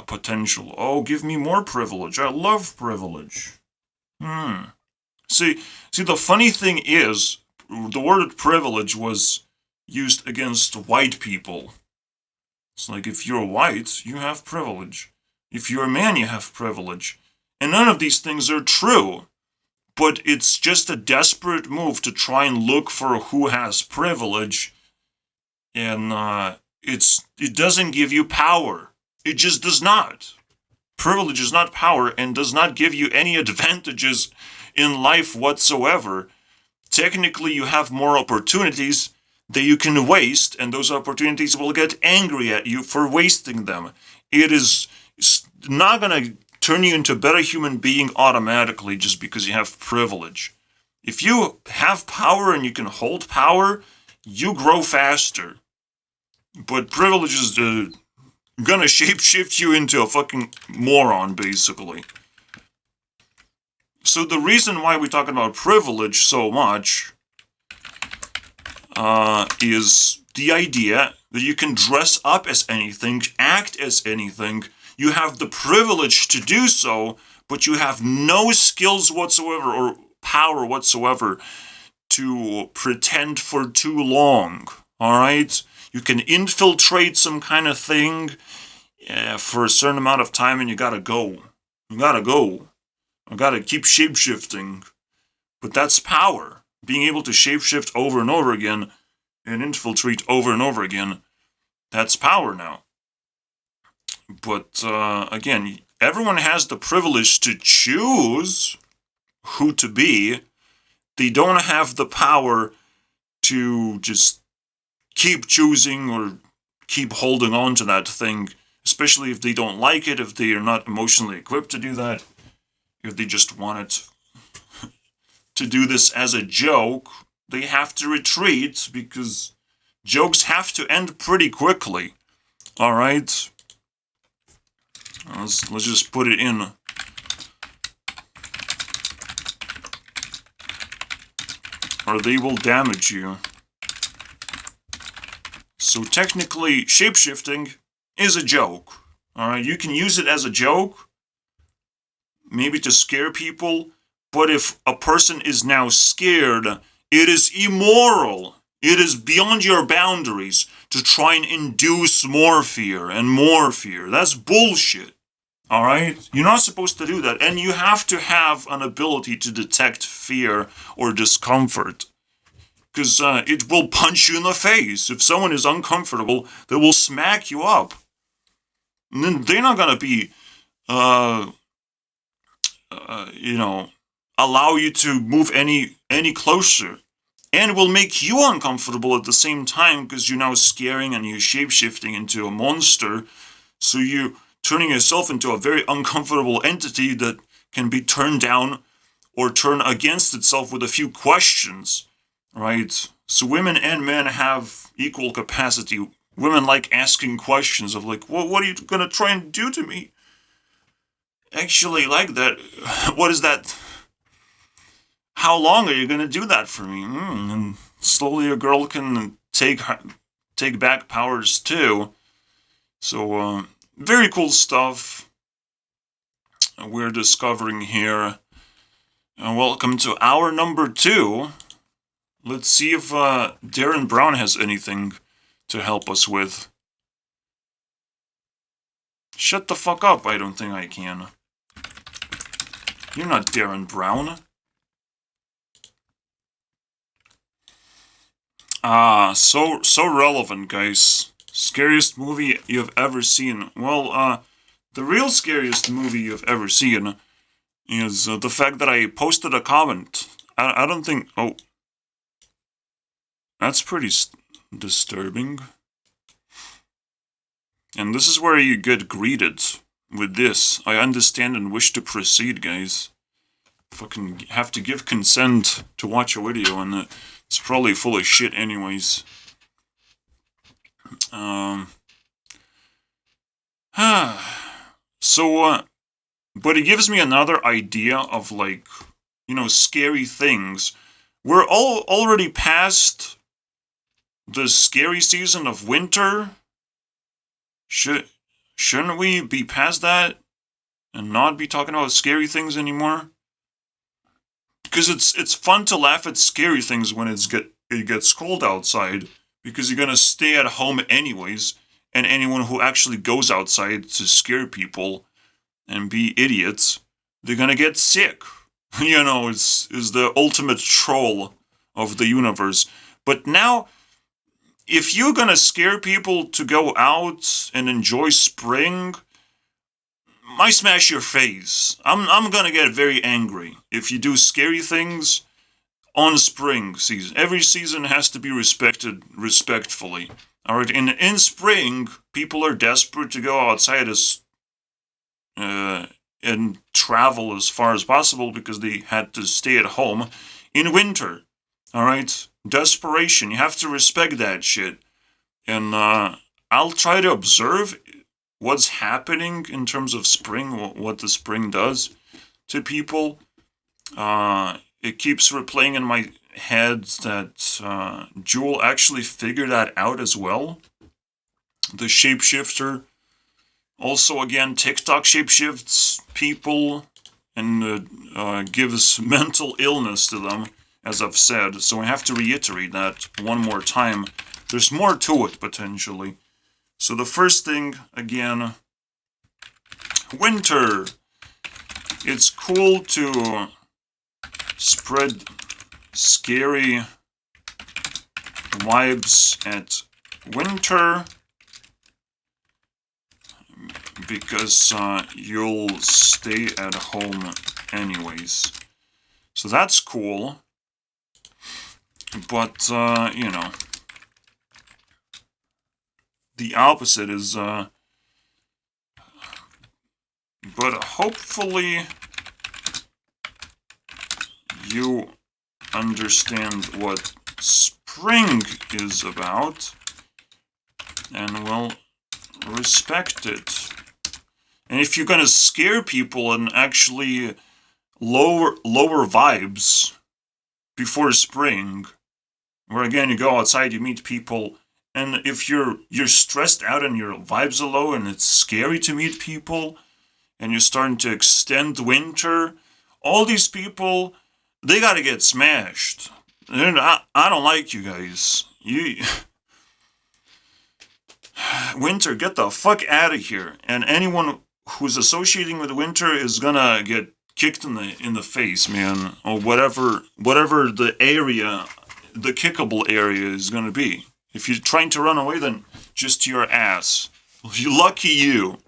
Speaker 1: potential. Oh, give me more privilege. I love privilege. See, the funny thing is, the word privilege was used against white people. It's like, if you're white, you have privilege. If you're a man, you have privilege. And none of these things are true. But it's just a desperate move to try and look for who has privilege. And it doesn't give you power. It just does not. Privilege is not power and does not give you any advantages in life whatsoever. Technically, you have more opportunities that you can waste, and those opportunities will get angry at you for wasting them. It's not going to turn you into a better human being automatically just because you have privilege. If you have power and you can hold power, you grow faster. But privilege is gonna shapeshift you into a fucking moron, basically. So the reason why we're talking about privilege so much is the idea that you can dress up as anything, act as anything. You have the privilege to do so, but you have no skills whatsoever or power whatsoever to pretend for too long. Alright? You can infiltrate some kind of thing for a certain amount of time and you gotta go. You gotta keep shapeshifting. But that's power. Being able to shapeshift over and over again and infiltrate over and over again, that's power now. But again, everyone has the privilege to choose who to be. They don't have the power to just keep choosing or keep holding on to that thing, especially if they don't like it, if they are not emotionally equipped to do that, if they just want it to do this as a joke. They have to retreat because jokes have to end pretty quickly. Alright? Let's just put it in. Or they will damage you. So technically, shapeshifting is a joke. Alright, you can use it as a joke, maybe to scare people, but if a person is now scared, it is immoral. It is beyond your boundaries to try and induce more fear and more fear. That's bullshit. Alright? You're not supposed to do that, and you have to have an ability to detect fear or discomfort. Because it will punch you in the face. If someone is uncomfortable, they will smack you up. And then they're not gonna be, allow you to move any closer. And will make you uncomfortable at the same time because you're now scaring and you're shapeshifting into a monster. So you're turning yourself into a very uncomfortable entity that can be turned down or turn against itself with a few questions. Right? So women and men have equal capacity. Women like asking questions of like, well, what are you gonna try and do to me? Actually, like that. What is that? How long are you gonna do that for me? And slowly a girl can take back powers too. So, very cool stuff we're discovering here. And welcome to hour number 2. Let's see if Darren Brown has anything to help us with. Shut the fuck up, I don't think I can. You're not Darren Brown. So relevant, guys. Scariest movie you've ever seen. Well, the real scariest movie you've ever seen is the fact that I posted a comment. I don't think... Oh. That's pretty disturbing. And this is where you get greeted with this. I understand and wish to proceed, guys. Fucking have to give consent to watch a video, and it's probably full of shit anyways. But it gives me another idea of, like, scary things. We're all already past the scary season of winter. Shouldn't we be past that and not be talking about scary things anymore? Because it's fun to laugh at scary things when it gets cold outside, because you're gonna stay at home anyways, and anyone who actually goes outside to scare people and be idiots, they're gonna get sick. Is the ultimate troll of the universe. But now, if you're gonna scare people to go out and enjoy spring, I smash your face. I'm gonna get very angry if you do scary things on spring season. Every season has to be respected respectfully. Alright, in spring, people are desperate to go outside and travel as far as possible because they had to stay at home in winter. Alright? Desperation. You have to respect that shit. And I'll try to observe what's happening in terms of spring, what the spring does to people. It keeps replaying in my head that Jewel actually figured that out as well. The shapeshifter. Also, again, TikTok shapeshifts people and gives mental illness to them, as I've said. So I have to reiterate that one more time. There's more to it, potentially. So the first thing, again, winter. It's cool to spread scary vibes at winter because you'll stay at home anyways. So that's cool. But, the opposite is, but hopefully you understand what spring is about and will respect it. And if you're gonna scare people and actually lower vibes before spring, where again you go outside, you meet people, and if you're stressed out and your vibes are low and it's scary to meet people, and you're starting to extend winter, all these people, they gotta get smashed. I don't like you guys. Winter, get the fuck out of here. And anyone who's associating with winter is gonna get kicked in the face, man. Or whatever the area, the kickable area is gonna be. If you're trying to run away, then just to your ass. Lucky you.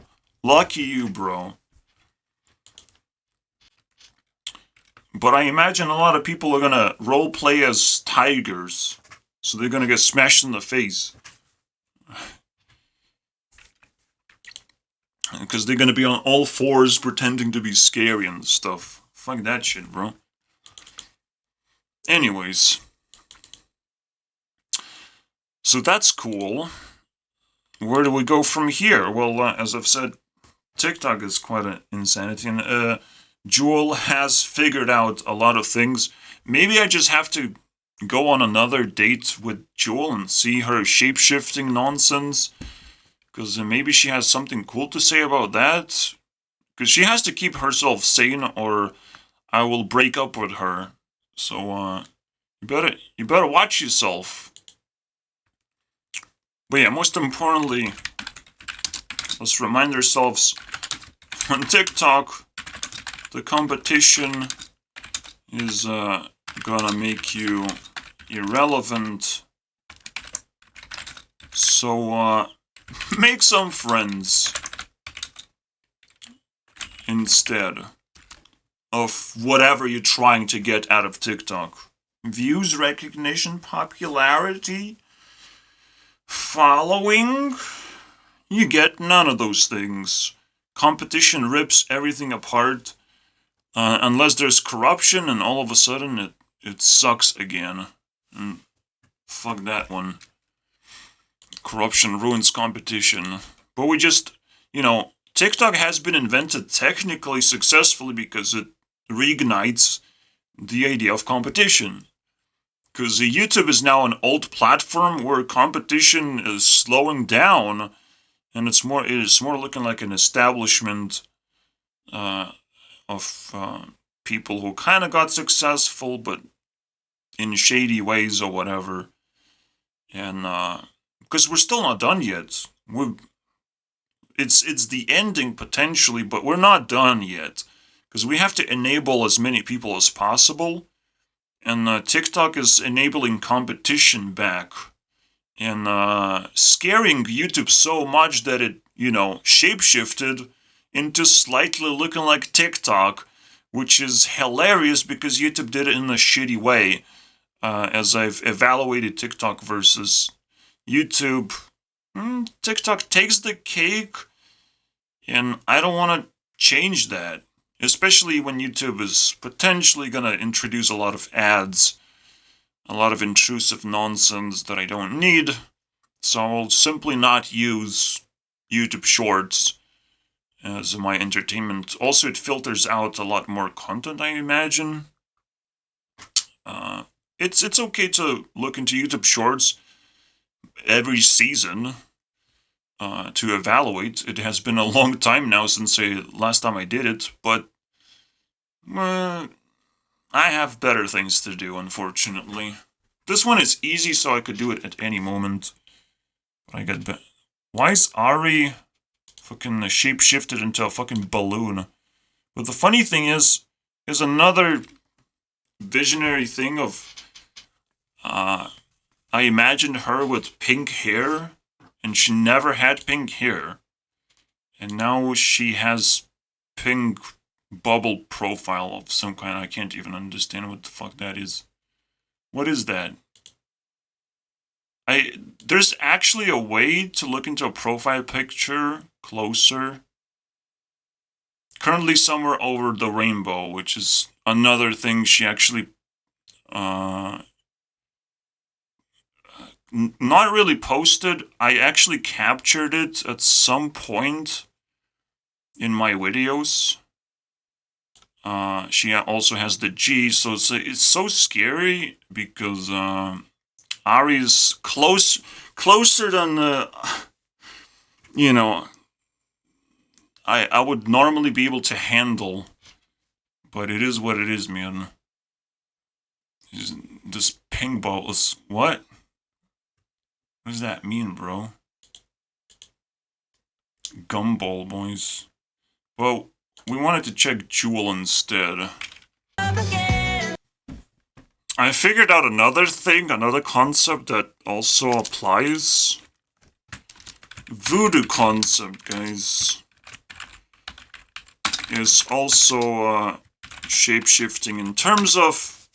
Speaker 1: Lucky you, bro. But I imagine a lot of people are gonna roleplay as tigers. So they're gonna get smashed in the face. Because they're gonna be on all fours pretending to be scary and stuff. Fuck that shit, bro. Anyways. So that's cool. Where do we go from here? Well, as I've said, TikTok is quite an insanity. And Jewel has figured out a lot of things. Maybe I just have to go on another date with Jewel and see her shape-shifting nonsense. Because maybe she has something cool to say about that. Because she has to keep herself sane or I will break up with her. So, you better watch yourself. But yeah, most importantly, let's remind ourselves on TikTok, the competition is gonna make you irrelevant. So, make some friends instead of whatever you're trying to get out of TikTok. Views, recognition, popularity, following, you get none of those things. Competition rips everything apart. Unless there's corruption and all of a sudden it sucks again. And fuck that one. Corruption ruins competition. But we just, TikTok has been invented technically successfully because it reignites the idea of competition. Because YouTube is now an old platform where competition is slowing down, and it is more looking like an establishment of people who kind of got successful, but in shady ways or whatever. And because we're still not done yet. it's the ending potentially, but we're not done yet. Because we have to enable as many people as possible. And TikTok is enabling competition back. And scaring YouTube so much that it, shapeshifted into slightly looking like TikTok, which is hilarious because YouTube did it in a shitty way. As I've evaluated TikTok versus YouTube, TikTok takes the cake, and I don't want to change that. Especially when YouTube is potentially going to introduce a lot of ads, a lot of intrusive nonsense that I don't need. So I'll simply not use YouTube Shorts as my entertainment. Also, it filters out a lot more content, I imagine. It's okay to look into YouTube Shorts every season to evaluate. It has been a long time now since last time I did it, but I have better things to do, unfortunately. This one is easy, so I could do it at any moment. But I get why is Ari fucking shape-shifted into a fucking balloon? But the funny thing is another visionary thing of I imagined her with pink hair, and she never had pink hair. And now she has pink bubble profile of some kind. I can't even understand what the fuck that is. What is that? There's actually a way to look into a profile picture closer. Currently somewhere over the rainbow, which is another thing she actually not really posted. I actually captured it at some point in my videos. She also has the G, so it's so scary because Ari's closer than I would normally be able to handle, but it is what it is, man. This ping ball is what? What does that mean, bro? Gumball, boys. Well, we wanted to check Jewel instead. I figured out another thing, another concept that also applies. Voodoo concept, guys, is also shape-shifting in terms of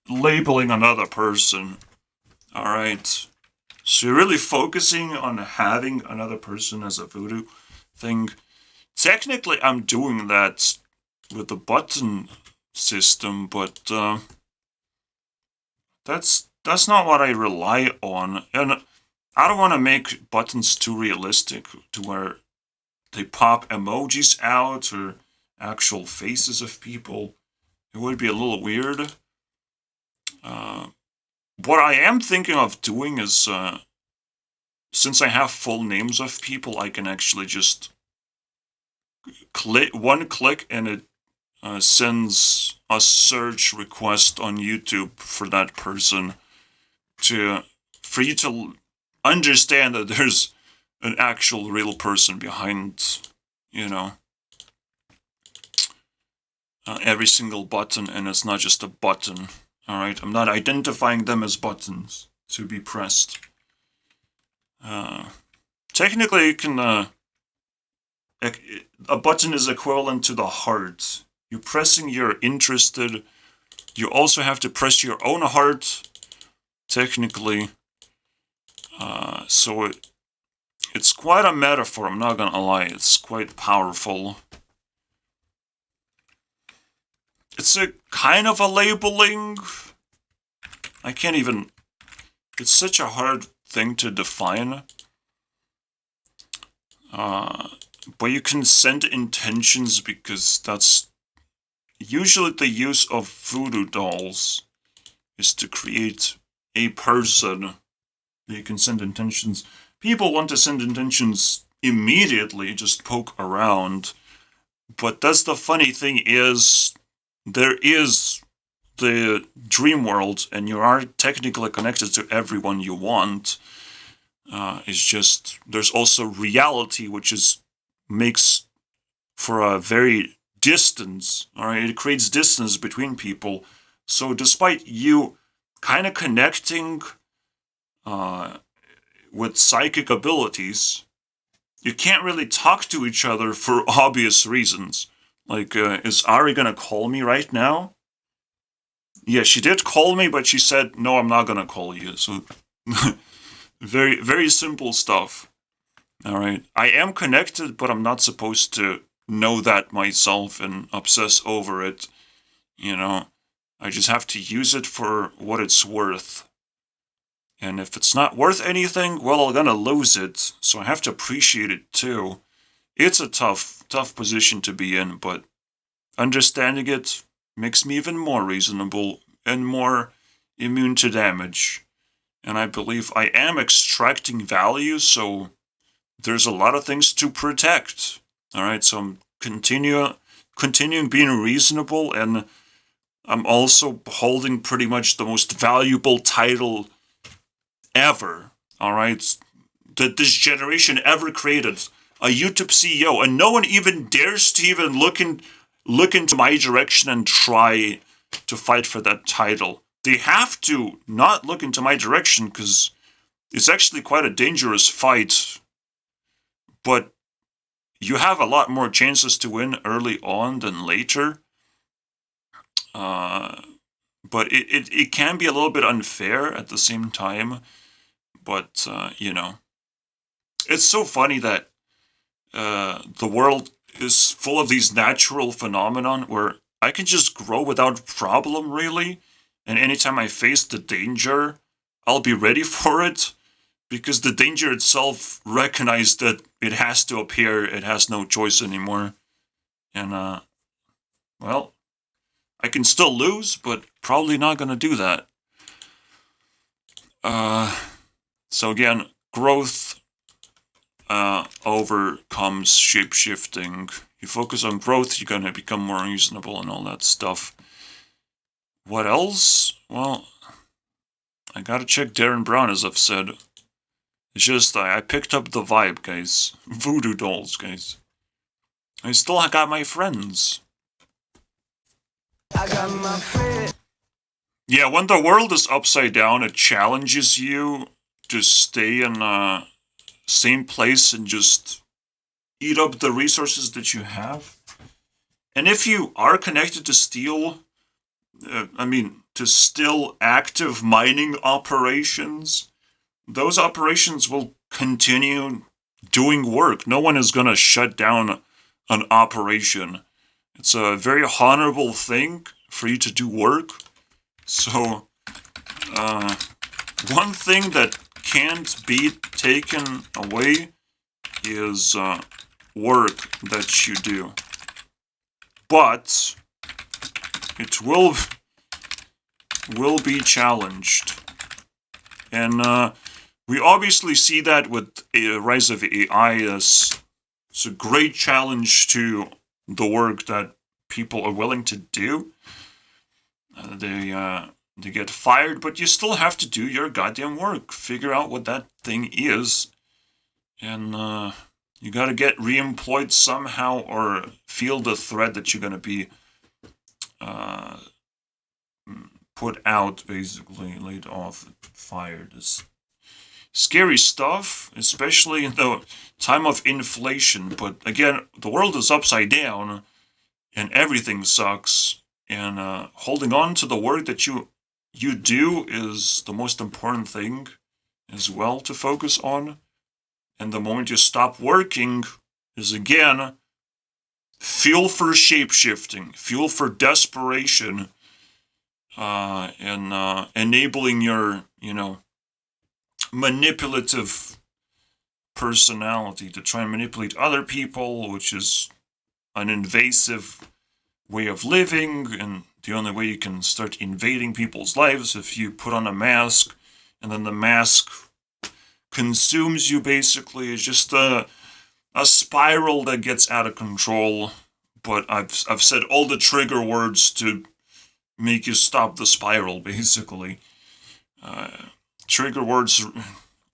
Speaker 1: labeling another person. Alright. So you're really focusing on having another person as a voodoo thing. Technically, I'm doing that with the button system, but that's not what I rely on. And I don't want to make buttons too realistic to where they pop emojis out or actual faces of people. It would be a little weird. What I am thinking of doing is, since I have full names of people, I can actually just one click and it sends a search request on YouTube for that person for you to understand that there's an actual real person behind, every single button, and it's not just a button. Alright, I'm not identifying them as buttons to be pressed. Technically, you can, a button is equivalent to the heart. You're pressing you're interested. You also have to press your own heart, technically. So it's quite a metaphor, I'm not gonna lie. It's quite powerful. It's a kind of a labeling. I can't even... It's such a hard thing to define. But you can send intentions because that's... Usually the use of voodoo dolls is to create a person. You can send intentions. People want to send intentions immediately, just poke around. But that's the funny thing is... There is the dream world, and you are technically connected to everyone you want. It's just, there's also reality, which is makes for a very distance, all right? It creates distance between people. So despite you kind of connecting with psychic abilities, you can't really talk to each other for obvious reasons. Like, is Ari gonna call me right now? Yeah, she did call me, but she said, no, I'm not gonna call you. So, very, very simple stuff. All right. I am connected, but I'm not supposed to know that myself and obsess over it. You know, I just have to use it for what it's worth. And if it's not worth anything, well, I'm gonna lose it. So I have to appreciate it too. It's a tough position to be in, but understanding it makes me even more reasonable and more immune to damage. And I believe I am extracting value, so there's a lot of things to protect. All right, so I'm continuing being reasonable, and I'm also holding pretty much the most valuable title ever. All right, that this generation ever created, a YouTube CEO, and no one even dares to even look into my direction and try to fight for that title. They have to not look into my direction because it's actually quite a dangerous fight. But you have a lot more chances to win early on than later. But it can be a little bit unfair at the same time. But, you know, it's so funny that the world is full of these natural phenomenon where I can just grow without problem, really. And anytime I face the danger, I'll be ready for it. Because the danger itself recognized that it has to appear, it has no choice anymore. And, well, I can still lose, but probably not gonna do that. So again, growth overcomes shapeshifting. You focus on growth, you're gonna become more reasonable and all that stuff. What else? Well, I gotta check Darren Brown, as I've said. It's just, I picked up the vibe, guys. Voodoo dolls, guys. I still got my friends.
Speaker 4: I got my friend.
Speaker 1: Yeah, when the world is upside down, it challenges you to stay in the same place and just eat up the resources that you have. And if you are connected to to still active mining operations, those operations will continue doing work. No one is going to shut down an operation. It's a very honorable thing for you to do work. So, one thing that can't be taken away is work that you do. But it will be challenged. And we obviously see that with the rise of AI as it's a great challenge to the work that people are willing to do. They get fired, but you still have to do your goddamn work. Figure out what that thing is, and you gotta get reemployed somehow, or feel the threat that you're gonna be put out, basically laid off, fired. It's scary stuff, especially in the time of inflation. But again, the world is upside down, and everything sucks. And holding on to the work that you do is the most important thing as well to focus on. And the moment you stop working is, again, fuel for shapeshifting, fuel for desperation, and enabling your, manipulative personality to try and manipulate other people, which is an invasive way of living, and the only way you can start invading people's lives if you put on a mask, and then the mask consumes you, basically. It's just a spiral that gets out of control. But I've said all the trigger words to make you stop the spiral, basically. Trigger words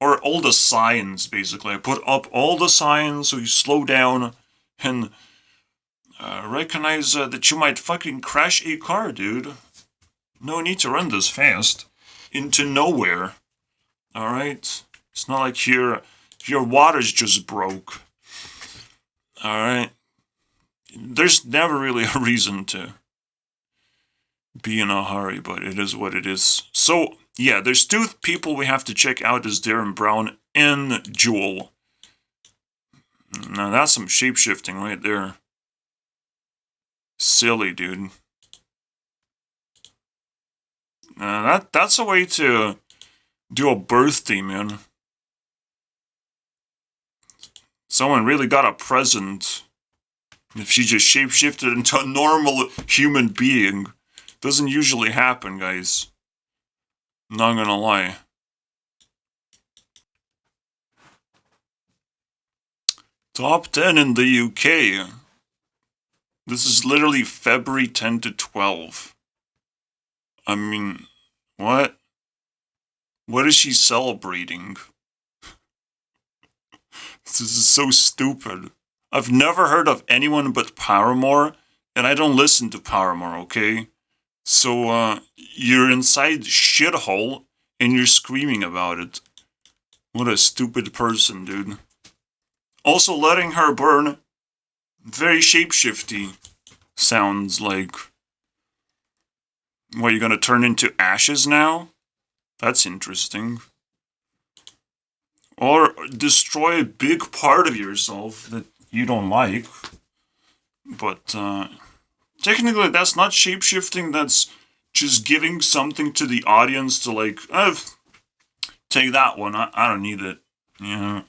Speaker 1: or all the signs, basically. I put up all the signs so you slow down and recognize that you might fucking crash a car, dude. No need to run this fast into nowhere. Alright? It's not like your water's just broke. Alright? There's never really a reason to be in a hurry, but it is what it is. So, yeah, there's two people we have to check out as Darren Brown and Jewel. Now that's some shapeshifting right there. Silly, dude. That's a way to do a birthday, man. Someone really got a present if she just shapeshifted into a normal human being. Doesn't usually happen, guys. Not gonna lie. Top 10 in the UK. This is literally February 10 to 12. I mean, what? What is she celebrating? This is so stupid. I've never heard of anyone but Paramore, and I don't listen to Paramore, okay? So, you're inside shithole, and you're screaming about it. What a stupid person, dude. Also, letting her burn, very shapeshifty. Sounds like... What, you're gonna turn into ashes now? That's interesting. Or destroy a big part of yourself that you don't like. But, technically, that's not shapeshifting, that's just giving something to the audience to, like, take that one, I don't need it. You know?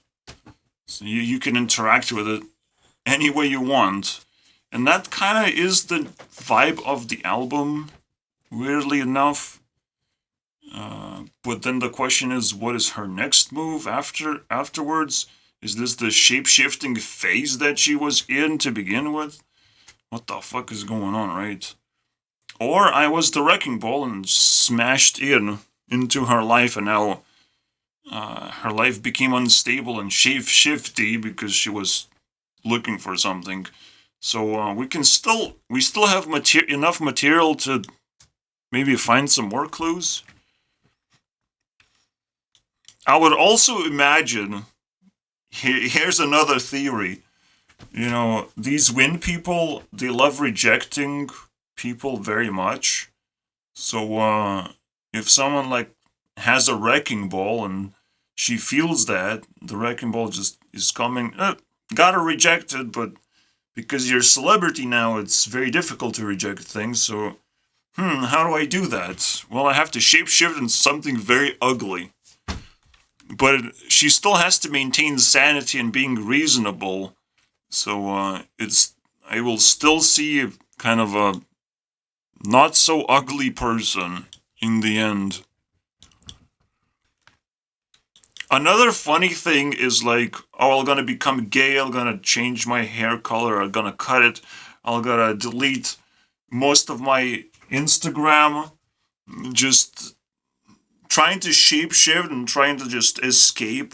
Speaker 1: So you can interact with it any way you want. And that kind of is the vibe of the album, weirdly enough. But then the question is, what is her next move afterwards? Is this the shapeshifting phase that she was in to begin with? What the fuck is going on, right? Or I was the wrecking ball and smashed into her life, and now her life became unstable and shape-shifty because she was looking for something. So we still have enough material to maybe find some more clues. I would also imagine, here's another theory. You know, these wind people, they love rejecting people very much. So, if someone, like, has a wrecking ball and she feels that, the wrecking ball just is coming, gotta reject it, but because you're a celebrity now, it's very difficult to reject things, so, how do I do that? Well, I have to shapeshift into something very ugly. But she still has to maintain sanity and being reasonable. So, I will still see kind of a not so ugly person in the end. Another funny thing is like, oh, I'm gonna become gay, I'm gonna change my hair color, I'm gonna cut it, I'm gonna delete most of my Instagram, just trying to shapeshift and trying to just escape,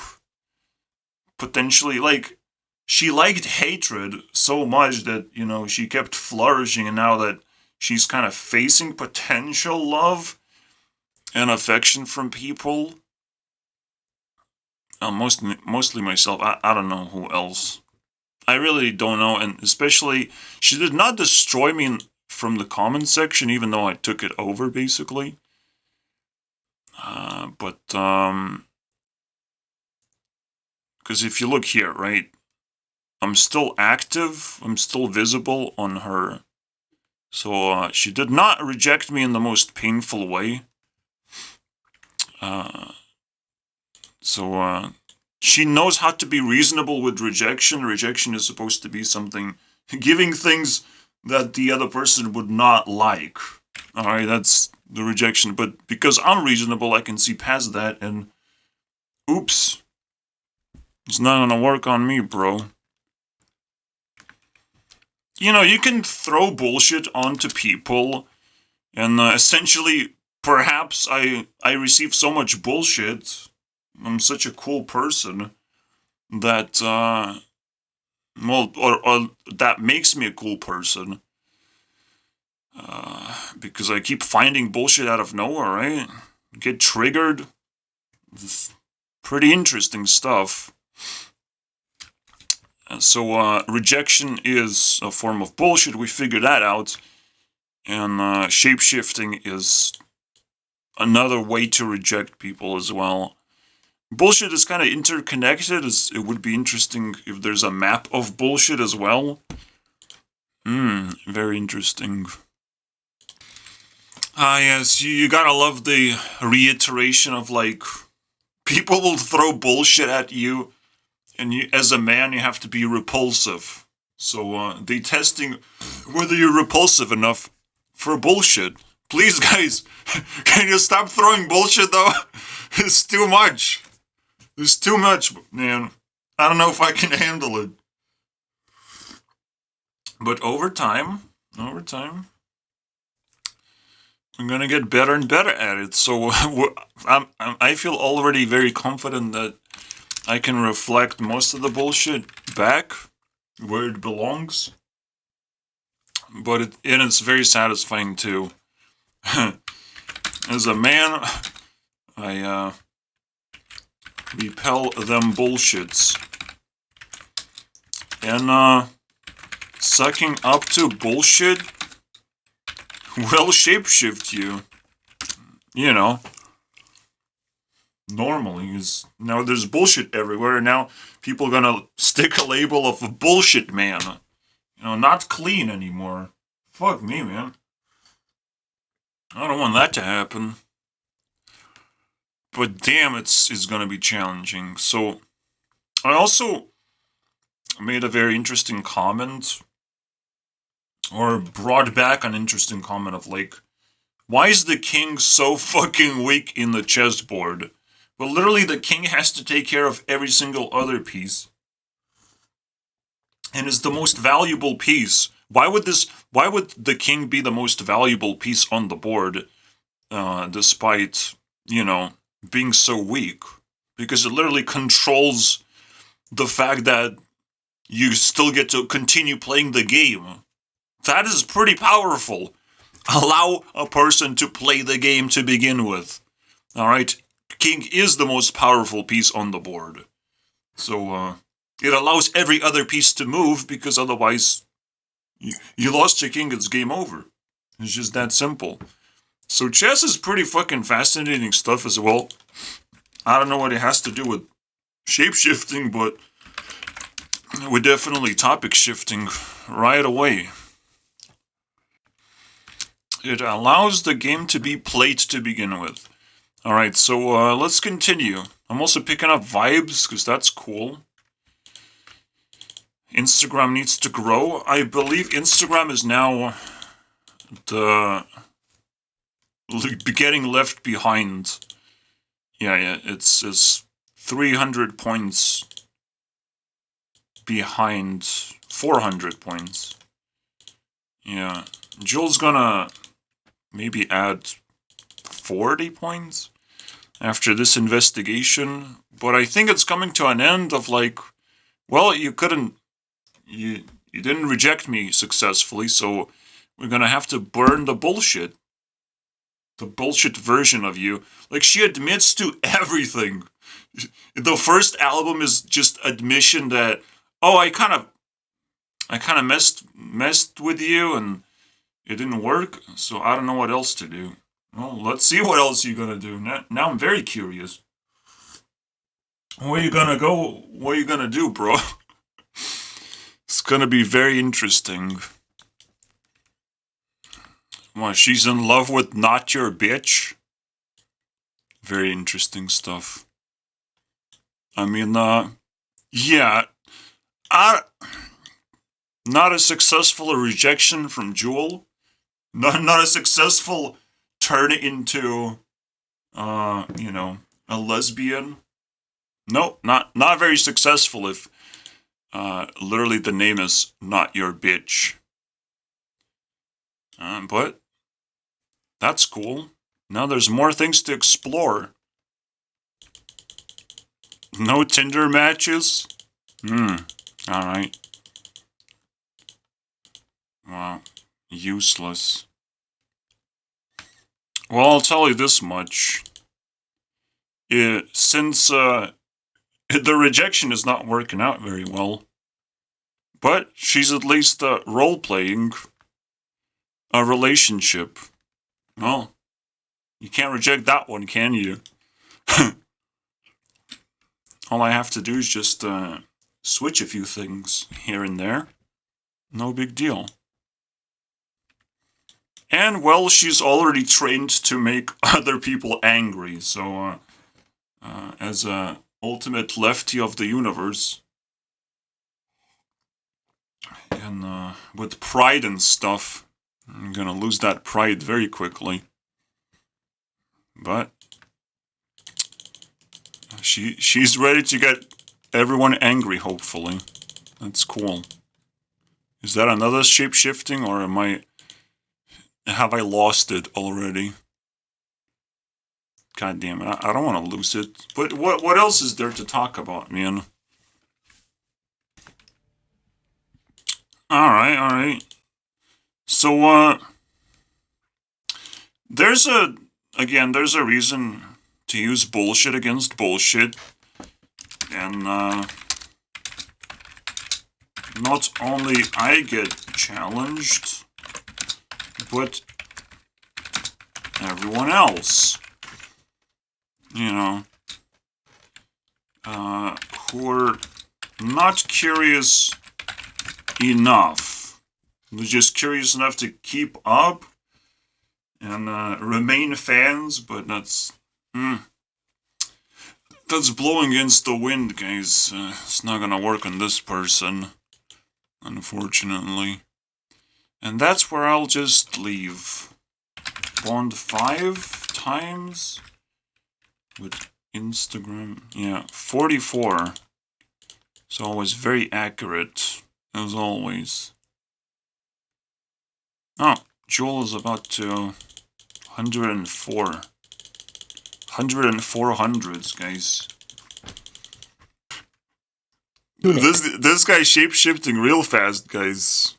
Speaker 1: potentially, like, she liked hatred so much that, you know, she kept flourishing, and now that she's kind of facing potential love and affection from people, mostly myself, I don't know who else. I really don't know, and especially, she did not destroy me from the comment section, even though I took it over, basically. Because if you look here, right, I'm still active, I'm still visible on her. So, she did not reject me in the most painful way. She knows how to be reasonable with rejection. Rejection is supposed to be something, giving things that the other person would not like. Alright, that's the rejection. But because I'm reasonable, I can see past that, and oops. It's not gonna work on me, bro. You know, you can throw bullshit onto people, and essentially, perhaps I receive so much bullshit I'm such a cool person that, well, or that makes me a cool person. Because I keep finding bullshit out of nowhere, right? Get triggered. This pretty interesting stuff. So, rejection is a form of bullshit. We figured that out. And shapeshifting is another way to reject people as well. Bullshit is kind of interconnected. It would be interesting if there's a map of bullshit as well. Very interesting. Yes, you gotta love the reiteration of, like, people will throw bullshit at you, and you, as a man, you have to be repulsive. So, they testing whether you're repulsive enough for bullshit. Please, guys, can you stop throwing bullshit, though? It's too much. It's too much, man. I don't know if I can handle it. But over time, I'm gonna get better and better at it. So I feel already very confident that I can reflect most of the bullshit back where it belongs. But it's very satisfying too. As a man, I repel them bullshits. And sucking up to bullshit will shapeshift you. You know. Normally is now there's bullshit everywhere, and now people are gonna stick a label of a bullshit man. You know, not clean anymore. Fuck me, man. I don't want that to happen. But damn, it's gonna be challenging. So I also made a very interesting comment, or brought back an interesting comment of, like, why is the king so fucking weak in the chessboard? Well, literally, the king has to take care of every single other piece, and is the most valuable piece. Why would the king be the most valuable piece on the board, despite, you know, being so weak? Because it literally controls the fact that you still get to continue playing the game. That is pretty powerful. Allow a person to play the game to begin with. Alright? King is the most powerful piece on the board. So, it allows every other piece to move, because otherwise, you lost your king, it's game over. It's just that simple. So chess is pretty fucking fascinating stuff as well. I don't know what it has to do with shapeshifting, but we're definitely topic shifting right away. It allows the game to be played to begin with. Alright, so let's continue. I'm also picking up vibes, because that's cool. Instagram needs to grow. I believe Instagram is now getting left behind. Yeah, it's 300 points behind 400 points. Yeah, Jules gonna maybe add 40 points after this investigation, but I think it's coming to an end of, like, well, you didn't reject me successfully, so we're gonna have to burn the bullshit version of you. Like, she admits to everything. The first album is just admission that, oh, I kind of messed with you and it didn't work, so I don't know what else to do. Well, let's see what else you're gonna do. Now I'm very curious. Where you gonna go? What are you gonna do, bro? It's gonna be very interesting. What, she's in love with not your bitch? Very interesting stuff. I mean, yeah. Not a successful rejection from Jewel. Not a successful turn into, you know, a lesbian. No, not very successful if, literally the name is Not Your Bitch. But that's cool. Now there's more things to explore. No Tinder matches? Alright. Wow. Useless. Well, I'll tell you this much. Since the rejection is not working out very well, but she's at least role-playing a relationship. Well, you can't reject that one, can you? All I have to do is just switch a few things here and there. No big deal. And, well, she's already trained to make other people angry, so as a ultimate lefty of the universe, and with pride and stuff, I'm gonna lose that pride very quickly. But she's ready to get everyone angry, hopefully. That's cool. Is that another shape-shifting, or have I lost it already? God damn it, I don't want to lose it. But what else is there to talk about, man? Alright. So, there's a reason to use bullshit against bullshit. And, not only I get challenged, but everyone else. You know, who are not curious enough. They're just curious enough to keep up and remain fans, but that's blowing against the wind, guys. It's not gonna work on this person, unfortunately. And that's where I'll just leave. Bond 5 times with Instagram. Yeah, 44. It's always very accurate, as always. Oh, Joel is about to 104. 104 hundreds, guys. This guy's shape-shifting real fast, guys.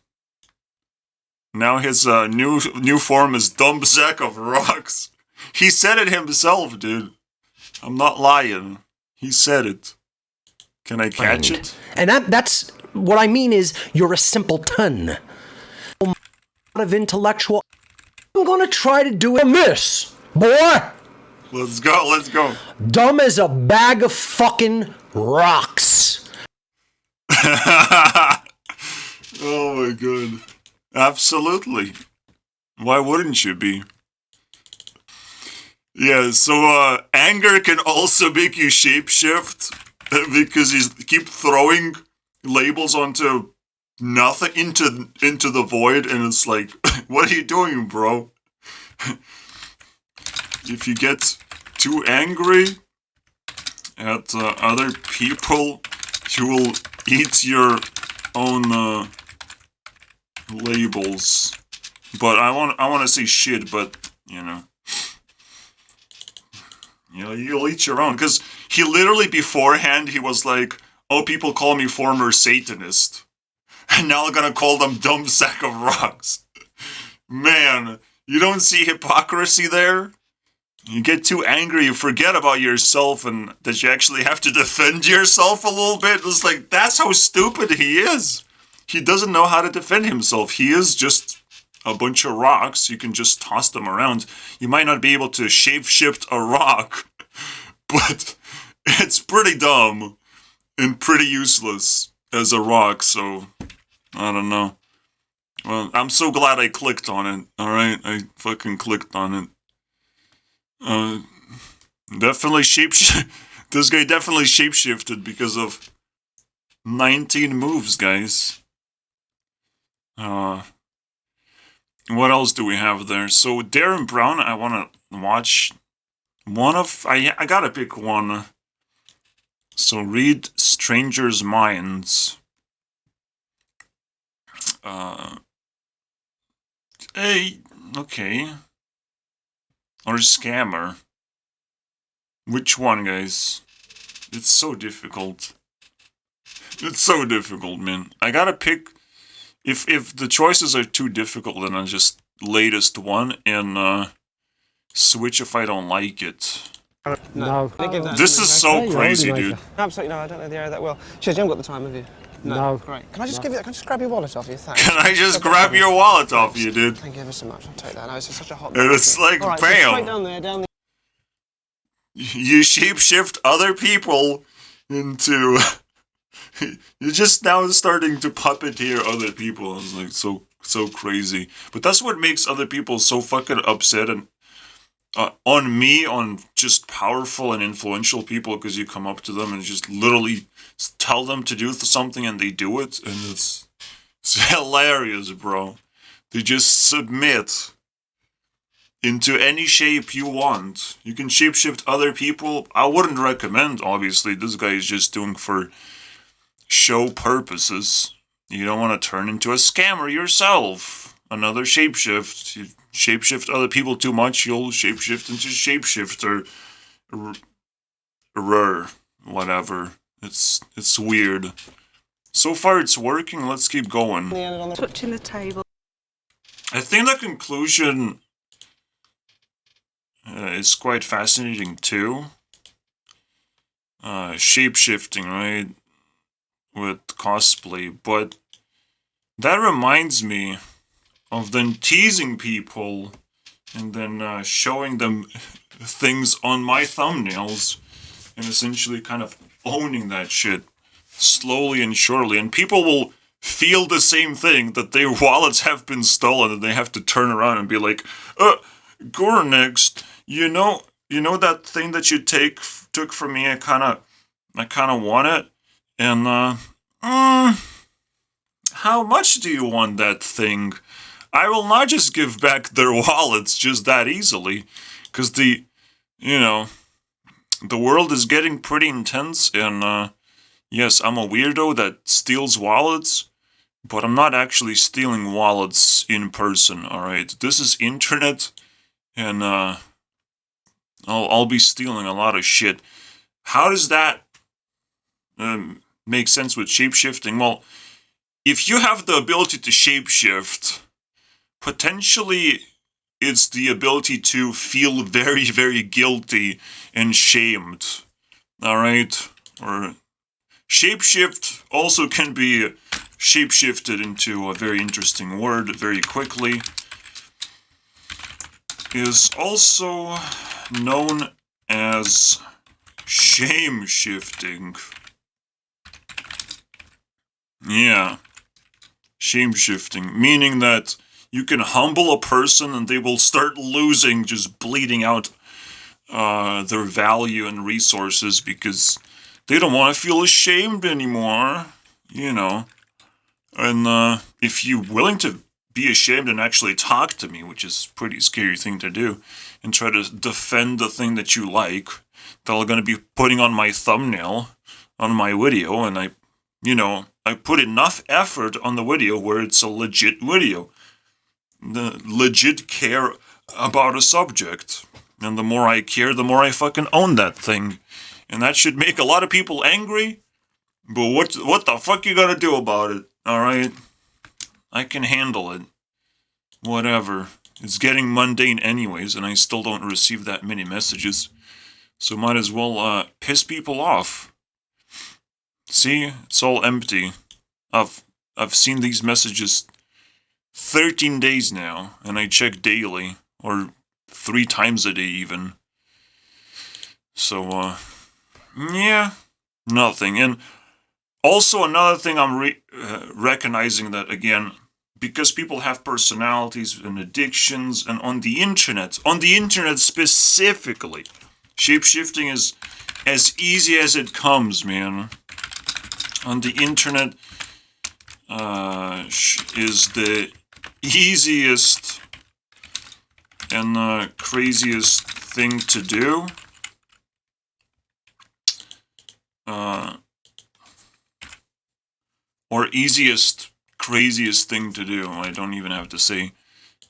Speaker 1: Now his new form is dumb sack of rocks. He said it himself, dude. I'm not lying. He said it. Can I catch it?
Speaker 5: And that's what I mean is you're a simpleton. A lot of intellectual. I'm gonna try to do a miss, boy.
Speaker 1: Let's go.
Speaker 5: Dumb as a bag of fucking rocks.
Speaker 1: Oh my god. Absolutely. Why wouldn't you be? Yeah, so anger can also make you shapeshift because you keep throwing labels onto nothing, into the void, and it's like, what are you doing, bro? If you get too angry at other people, you will eat your own labels. But I want to say shit, but you know, you'll eat your own. Because he literally beforehand he was like, "Oh, people call me former Satanist," and now I'm gonna call them dumb sack of rocks. Man, you don't see hypocrisy there? You get too angry, you forget about yourself, and that you actually have to defend yourself a little bit. It's like, that's how stupid he is. He doesn't know how to defend himself. He is just a bunch of rocks. You can just toss them around. You might not be able to shape-shift a rock, but it's pretty dumb and pretty useless as a rock, so I don't know. Well, I'm so glad I clicked on it, alright? I fucking clicked on it. Definitely this guy definitely shapeshifted because of 19 moves, guys. What else do we have there? So Darren Brown, I want to watch one of... I gotta pick one. So read Strangers' Minds. Hey, okay. Or Scammer. Which one, guys? It's so difficult. It's so difficult, man. I gotta pick. If the choices are too difficult, then I just latest one and switch if I don't like it.
Speaker 6: No. They give that
Speaker 1: This
Speaker 6: to me,
Speaker 1: is
Speaker 6: okay?
Speaker 1: so
Speaker 6: Yeah, you
Speaker 1: crazy,
Speaker 6: already
Speaker 1: dude.
Speaker 6: made Absolutely no, I don't know the area that well. Cheers, you haven't got the time, have you?
Speaker 3: No.
Speaker 6: Great. Can I just grab your wallet off you? Thanks.
Speaker 1: Can I just grab your wallet off you, dude?
Speaker 6: Thank you ever so much. I'll take that. No, it's such a hot.
Speaker 1: And it's like,
Speaker 6: All right, so
Speaker 1: bam.
Speaker 6: straight down there, down the.
Speaker 1: You shapeshift other people into. You're just now starting to puppeteer other people. It's like so crazy. But that's what makes other people so fucking upset and on me, on just powerful and influential people, because you come up to them and just literally tell them to do something and they do it, and it's hilarious, bro. They just submit into any shape you want. You can shapeshift other people. I wouldn't recommend, obviously. This guy is just doing for show purposes. You don't want to turn into a scammer yourself. Another shapeshift. You shapeshift other people too much, you'll shapeshift into shapeshifter. Whatever. It's weird. So far it's working, let's keep going.
Speaker 7: Touching the table.
Speaker 1: I think the conclusion is quite fascinating too. Shapeshifting, right? With cosplay, but that reminds me of then teasing people and then showing them things on my thumbnails and essentially kind of owning that shit slowly and surely. And people will feel the same thing, that their wallets have been stolen and they have to turn around and be like, Gurunext, you know that thing that you took from me, I kind of want it. And, how much do you want that thing? I will not just give back their wallets just that easily, because the world is getting pretty intense, and yes, I'm a weirdo that steals wallets, but I'm not actually stealing wallets in person, alright? This is internet, and I'll be stealing a lot of shit. How does that make sense with shapeshifting? Well, if you have the ability to shapeshift, potentially it's the ability to feel very, very guilty and shamed. Alright? Or shapeshift also can be shapeshifted into a very interesting word very quickly. Is also known as shame-shifting. Yeah. Shame-shifting. Meaning that you can humble a person and they will start losing, just bleeding out their value and resources because they don't want to feel ashamed anymore, you know. And if you're willing to be ashamed and actually talk to me, which is a pretty scary thing to do, and try to defend the thing that you like, that I'm going to be putting on my thumbnail, on my video, and I put enough effort on the video where it's a legit video. The legit care about a subject. And the more I care, the more I fucking own that thing. And that should make a lot of people angry. But what the fuck you gonna do about it? Alright? I can handle it. Whatever. It's getting mundane anyways, and I still don't receive that many messages. So might as well piss people off. See? It's all empty. I've seen these messages 13 days now, and I check daily, or 3 times a day even. So, yeah, nothing. And also another thing I'm recognizing that, again, because people have personalities and addictions, and on the internet specifically, shapeshifting is as easy as it comes, man. On the internet is the easiest and the craziest thing to do. Or easiest, craziest thing to do. I don't even have to say.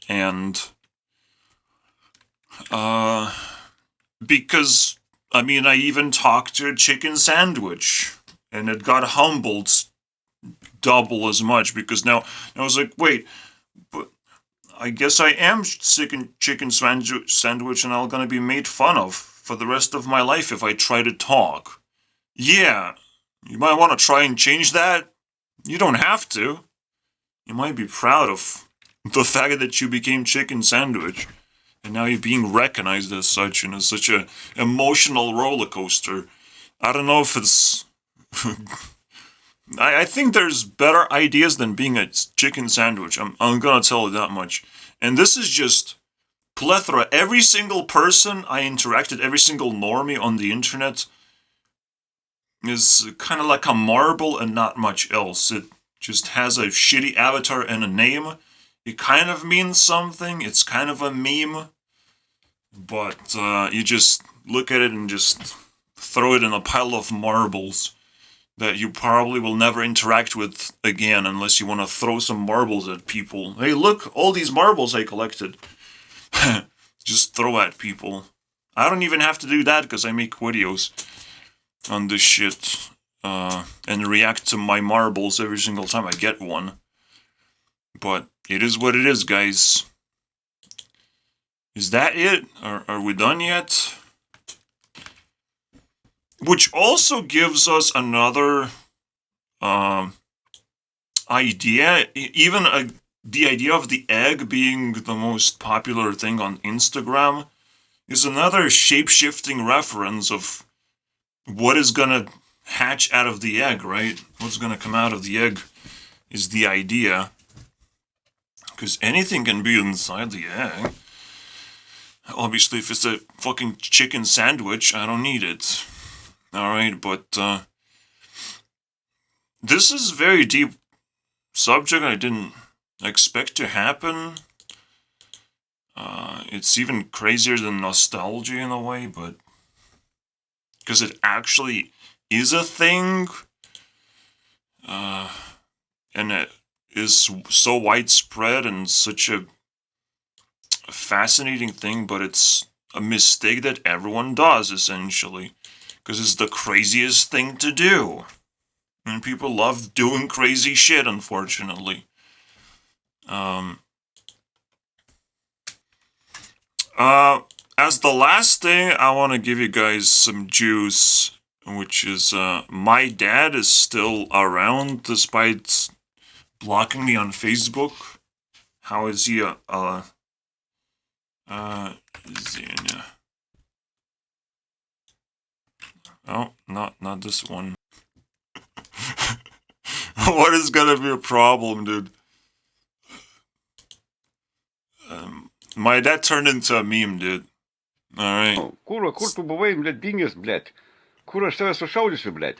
Speaker 1: And because I mean, I even talked to a chicken sandwich, and it got humbled double as much, because now I was like, wait, but I guess I am chicken sandwich, and I'm gonna be made fun of for the rest of my life if I try to talk. Yeah, you might want to try and change that. You don't have to. You might be proud of the fact that you became chicken sandwich, and now you're being recognized as such, and it's such a emotional roller coaster. I don't know if it's. I think there's better ideas than being a chicken sandwich. I'm gonna tell you that much. And this is just plethora. Every single person I interacted, every single normie on the internet is kind of like a marble and not much else. It just has a shitty avatar and a name. It kind of means something. It's kind of a meme. But you just look at it and just throw it in a pile of marbles that you probably will never interact with again unless you want to throw some marbles at people. Hey, look, all these marbles I collected. Just throw at people. I don't even have to do that because I make videos on this shit and react to my marbles every single time I get one. But it is what it is, guys. Is that it? Are we done yet? Which also gives us another idea. Even the idea of the egg being the most popular thing on Instagram is another shape-shifting reference of what is gonna hatch out of the egg, right? What's gonna come out of the egg is the idea. Because anything can be inside the egg. Obviously, if it's a fucking chicken sandwich, I don't need it. Alright, but this is a very deep subject I didn't expect to happen. It's even crazier than nostalgia in a way, but because it actually is a thing, and it is so widespread and such a fascinating thing, but it's a mistake that everyone does, essentially. Because it's the craziest thing to do. And people love doing crazy shit, unfortunately. As the last thing, I want to give you guys some juice, which is, my dad is still around despite blocking me on Facebook. How is he, Xenia? Oh, not this one. What is gonna be a problem, dude? My dad turned into a meme, dude. Alright.
Speaker 7: Kurwa, kur tu buvai, blėt, dingęs, blėt. Kur aš tave sušaudysiu, blėt.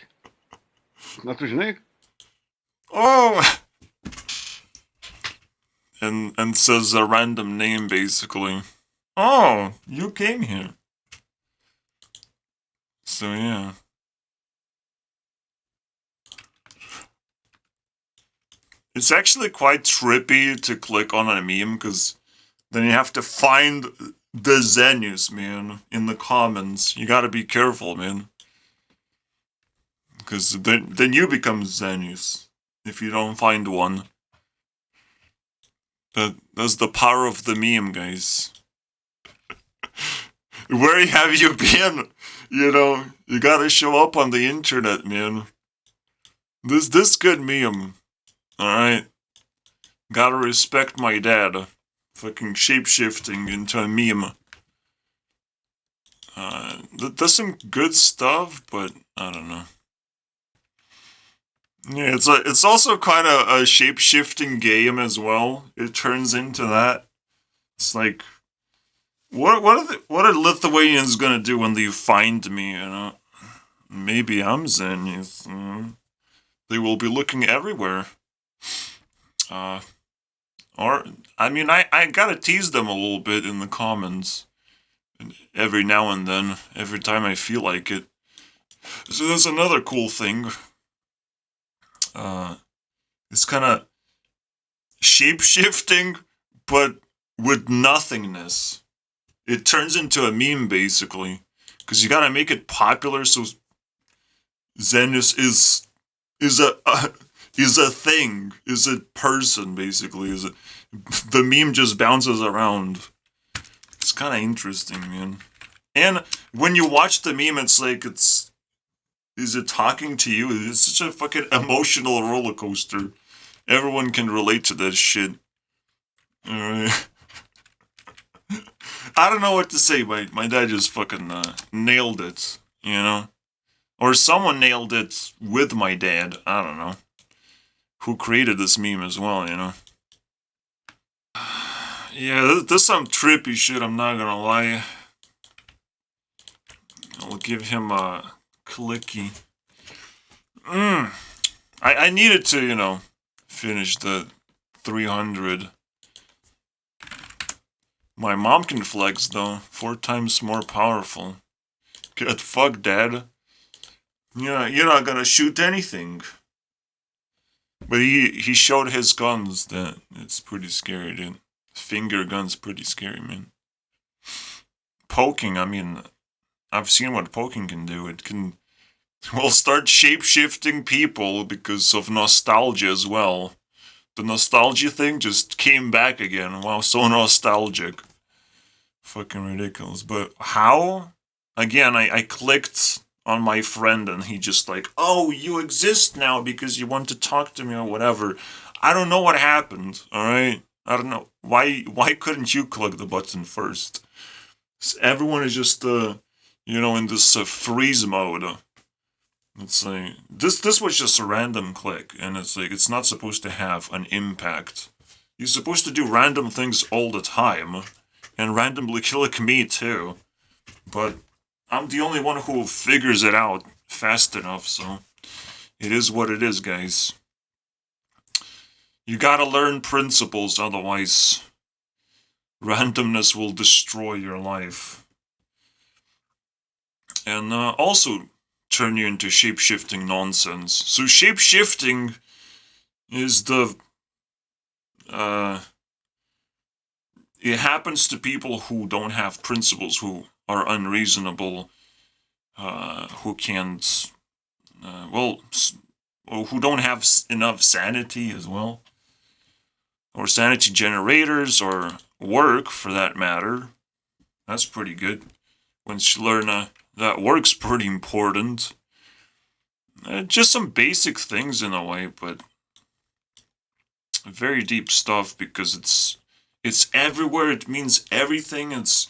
Speaker 7: Na, tu žinai?
Speaker 1: Oh! And says a random name, basically. Oh, you came here. So, yeah. It's actually quite trippy to click on a meme, because then you have to find the Xenius, man, in the comments. You gotta be careful, man. Because then you become Xenius, if you don't find one. That's the power of the meme, guys. Where have you been? You know, you gotta show up on the internet, man. This good meme. Alright? Gotta respect my dad. Fucking shape-shifting into a meme. There's some good stuff, but I don't know. Yeah, it's also kind of a shape-shifting game as well. It turns into that. It's like, what are Lithuanians gonna do when they find me? You know, maybe I'm Xenius. They will be looking everywhere. Or I mean, I gotta tease them a little bit in the comments, every now and then, every time I feel like it. So that's another cool thing. It's kind of shape-shifting, but with nothingness. It turns into a meme, basically. Because you gotta make it popular so Zenus is a thing, is a person, basically. The meme just bounces around. It's kind of interesting, man. And when you watch the meme, it's like, is it talking to you? It's such a fucking emotional roller coaster. Everyone can relate to that shit. Alright. I don't know what to say, my dad just fucking nailed it, you know? Or someone nailed it with my dad, I don't know. Who created this meme as well, you know? Yeah, this is some trippy shit, I'm not gonna lie. I'll give him a clicky. I needed to, you know, finish the 300. My mom can flex, though. 4 times more powerful. Get fucked, Dad. Yeah, you're not gonna shoot anything. But he showed his guns. That it's pretty scary, dude. Finger guns pretty scary, man. Poking, I mean, I've seen what poking can do. It can, well, start shape-shifting people because of nostalgia as well. The nostalgia thing just came back again. Wow, so nostalgic. Fucking ridiculous. But how? Again, I clicked on my friend and he just like, oh, you exist now because you want to talk to me or whatever. I don't know what happened, alright? I don't know. Why couldn't you click the button first? Everyone is just, you know, in this freeze mode. It's like, this was just a random click, and it's like, it's not supposed to have an impact. You're supposed to do random things all the time, and randomly click me too. But I'm the only one who figures it out fast enough, so it is what it is, guys. You gotta learn principles, otherwise randomness will destroy your life. And also turn you into shape-shifting nonsense. So shape-shifting is the... it happens to people who don't have principles, who are unreasonable, who can't... well, who don't have enough sanity as well. Or sanity generators, or work, for that matter. That's pretty good. Once you learn that work's pretty important. Just some basic things in a way, but very deep stuff because it's everywhere. It means everything. It's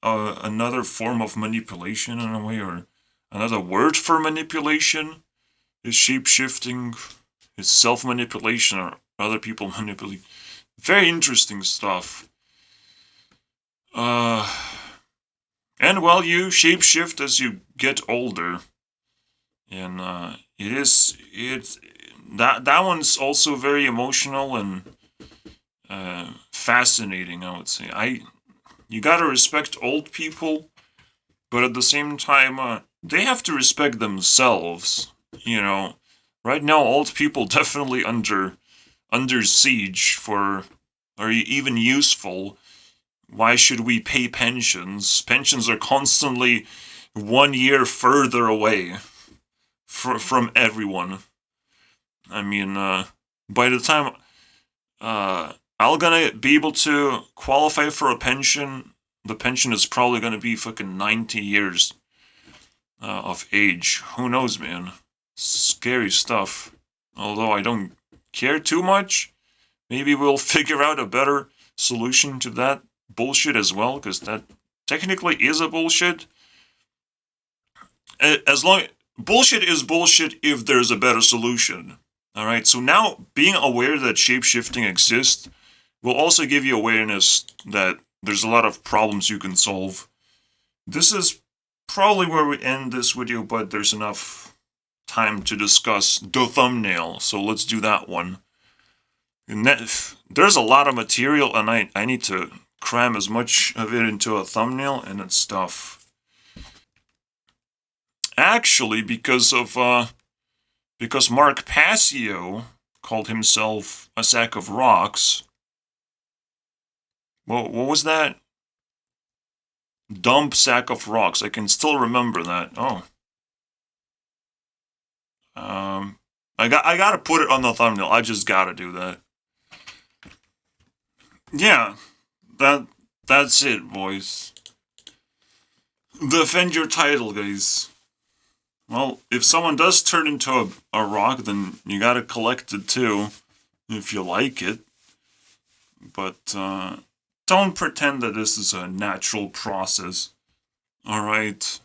Speaker 1: another form of manipulation in a way, or another word for manipulation is shape-shifting. It's self-manipulation, or other people manipulate. Very interesting stuff. And well, you shapeshift as you get older. And that one's also very emotional and fascinating, I would say. You gotta respect old people, but at the same time, they have to respect themselves. You know, right now, old people definitely under siege for, are even useful. Why should we pay pensions? Pensions are constantly 1 year further away from everyone. I mean, by the time I'm gonna be able to qualify for a pension, the pension is probably gonna be fucking 90 years of age. Who knows, man? Scary stuff. Although I don't care too much, maybe we'll figure out a better solution to that bullshit as well, because that technically is a bullshit. Bullshit is bullshit if there's a better solution. Alright, so now being aware that shapeshifting exists will also give you awareness that there's a lot of problems you can solve. This is probably where we end this video, but there's enough time to discuss the thumbnail, so let's do that one. And there's a lot of material, and I need to cram as much of it into a thumbnail, and it's stuff. Actually, because Mark Passio called himself a sack of rocks. What was that? Dump sack of rocks. I can still remember that. Oh. I gotta put it on the thumbnail. I just gotta do that. Yeah. That's it, boys. Defend your title, guys. Well, if someone does turn into a rock, then you gotta collect it too, if you like it. But, don't pretend that this is a natural process. Alright?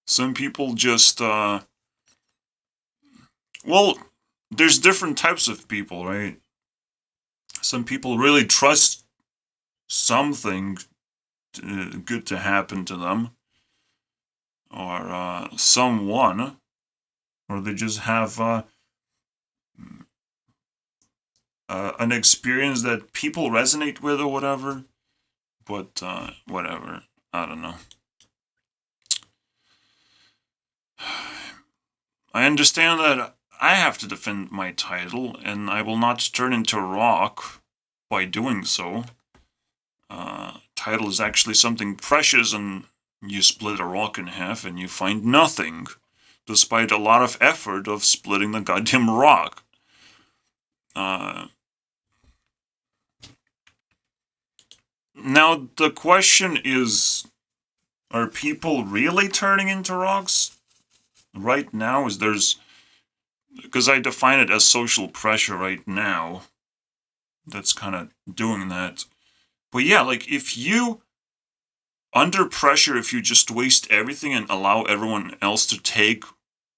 Speaker 1: Some people just, well, there's different types of people, right? Some people really trust something good to happen to them. Or someone, or they just have an experience that people resonate with or whatever. But whatever, I don't know. I understand that I have to defend my title, and I will not turn into rock by doing so. Title is actually something precious, and you split a rock in half and you find nothing, despite a lot of effort of splitting the goddamn rock. Now, the question is, are people really turning into rocks? Right now, because I define it as social pressure right now, that's kind of doing that. But yeah, like, if you under pressure, if you just waste everything and allow everyone else to take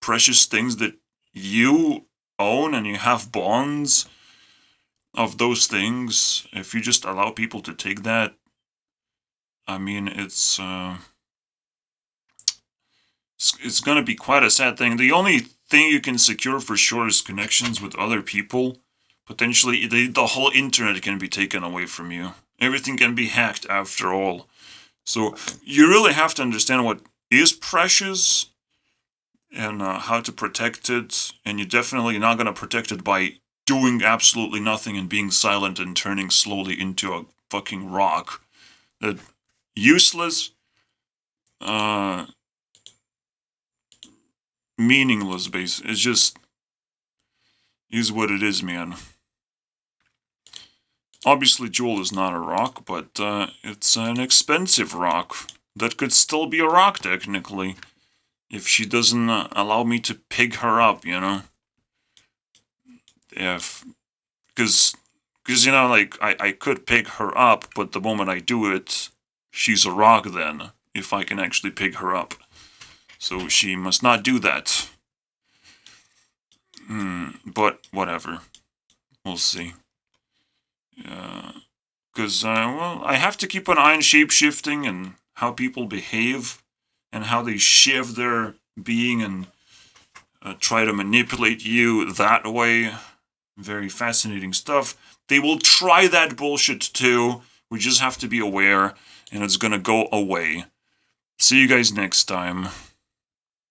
Speaker 1: precious things that you own and you have bonds of those things, if you just allow people to take that, I mean, it's gonna be quite a sad thing. The only thing you can secure for sure is connections with other people. Potentially, the whole internet can be taken away from you. Everything can be hacked after all. So you really have to understand what is precious and how to protect it. And you're definitely not going to protect it by doing absolutely nothing and being silent and turning slowly into a fucking rock. That useless, meaningless base. It's just is what it is, man. Obviously, Jewel is not a rock, but it's an expensive rock that could still be a rock, technically, if she doesn't allow me to pick her up, you know? Because, you know, like, I could pick her up, but the moment I do it, she's a rock then, if I can actually pick her up. So she must not do that. But, whatever. We'll see. Because, well, I have to keep an eye on shape-shifting and how people behave and how they shift their being and try to manipulate you that way. Very fascinating stuff. They will try that bullshit too. We just have to be aware, and it's gonna go away. See you guys next time.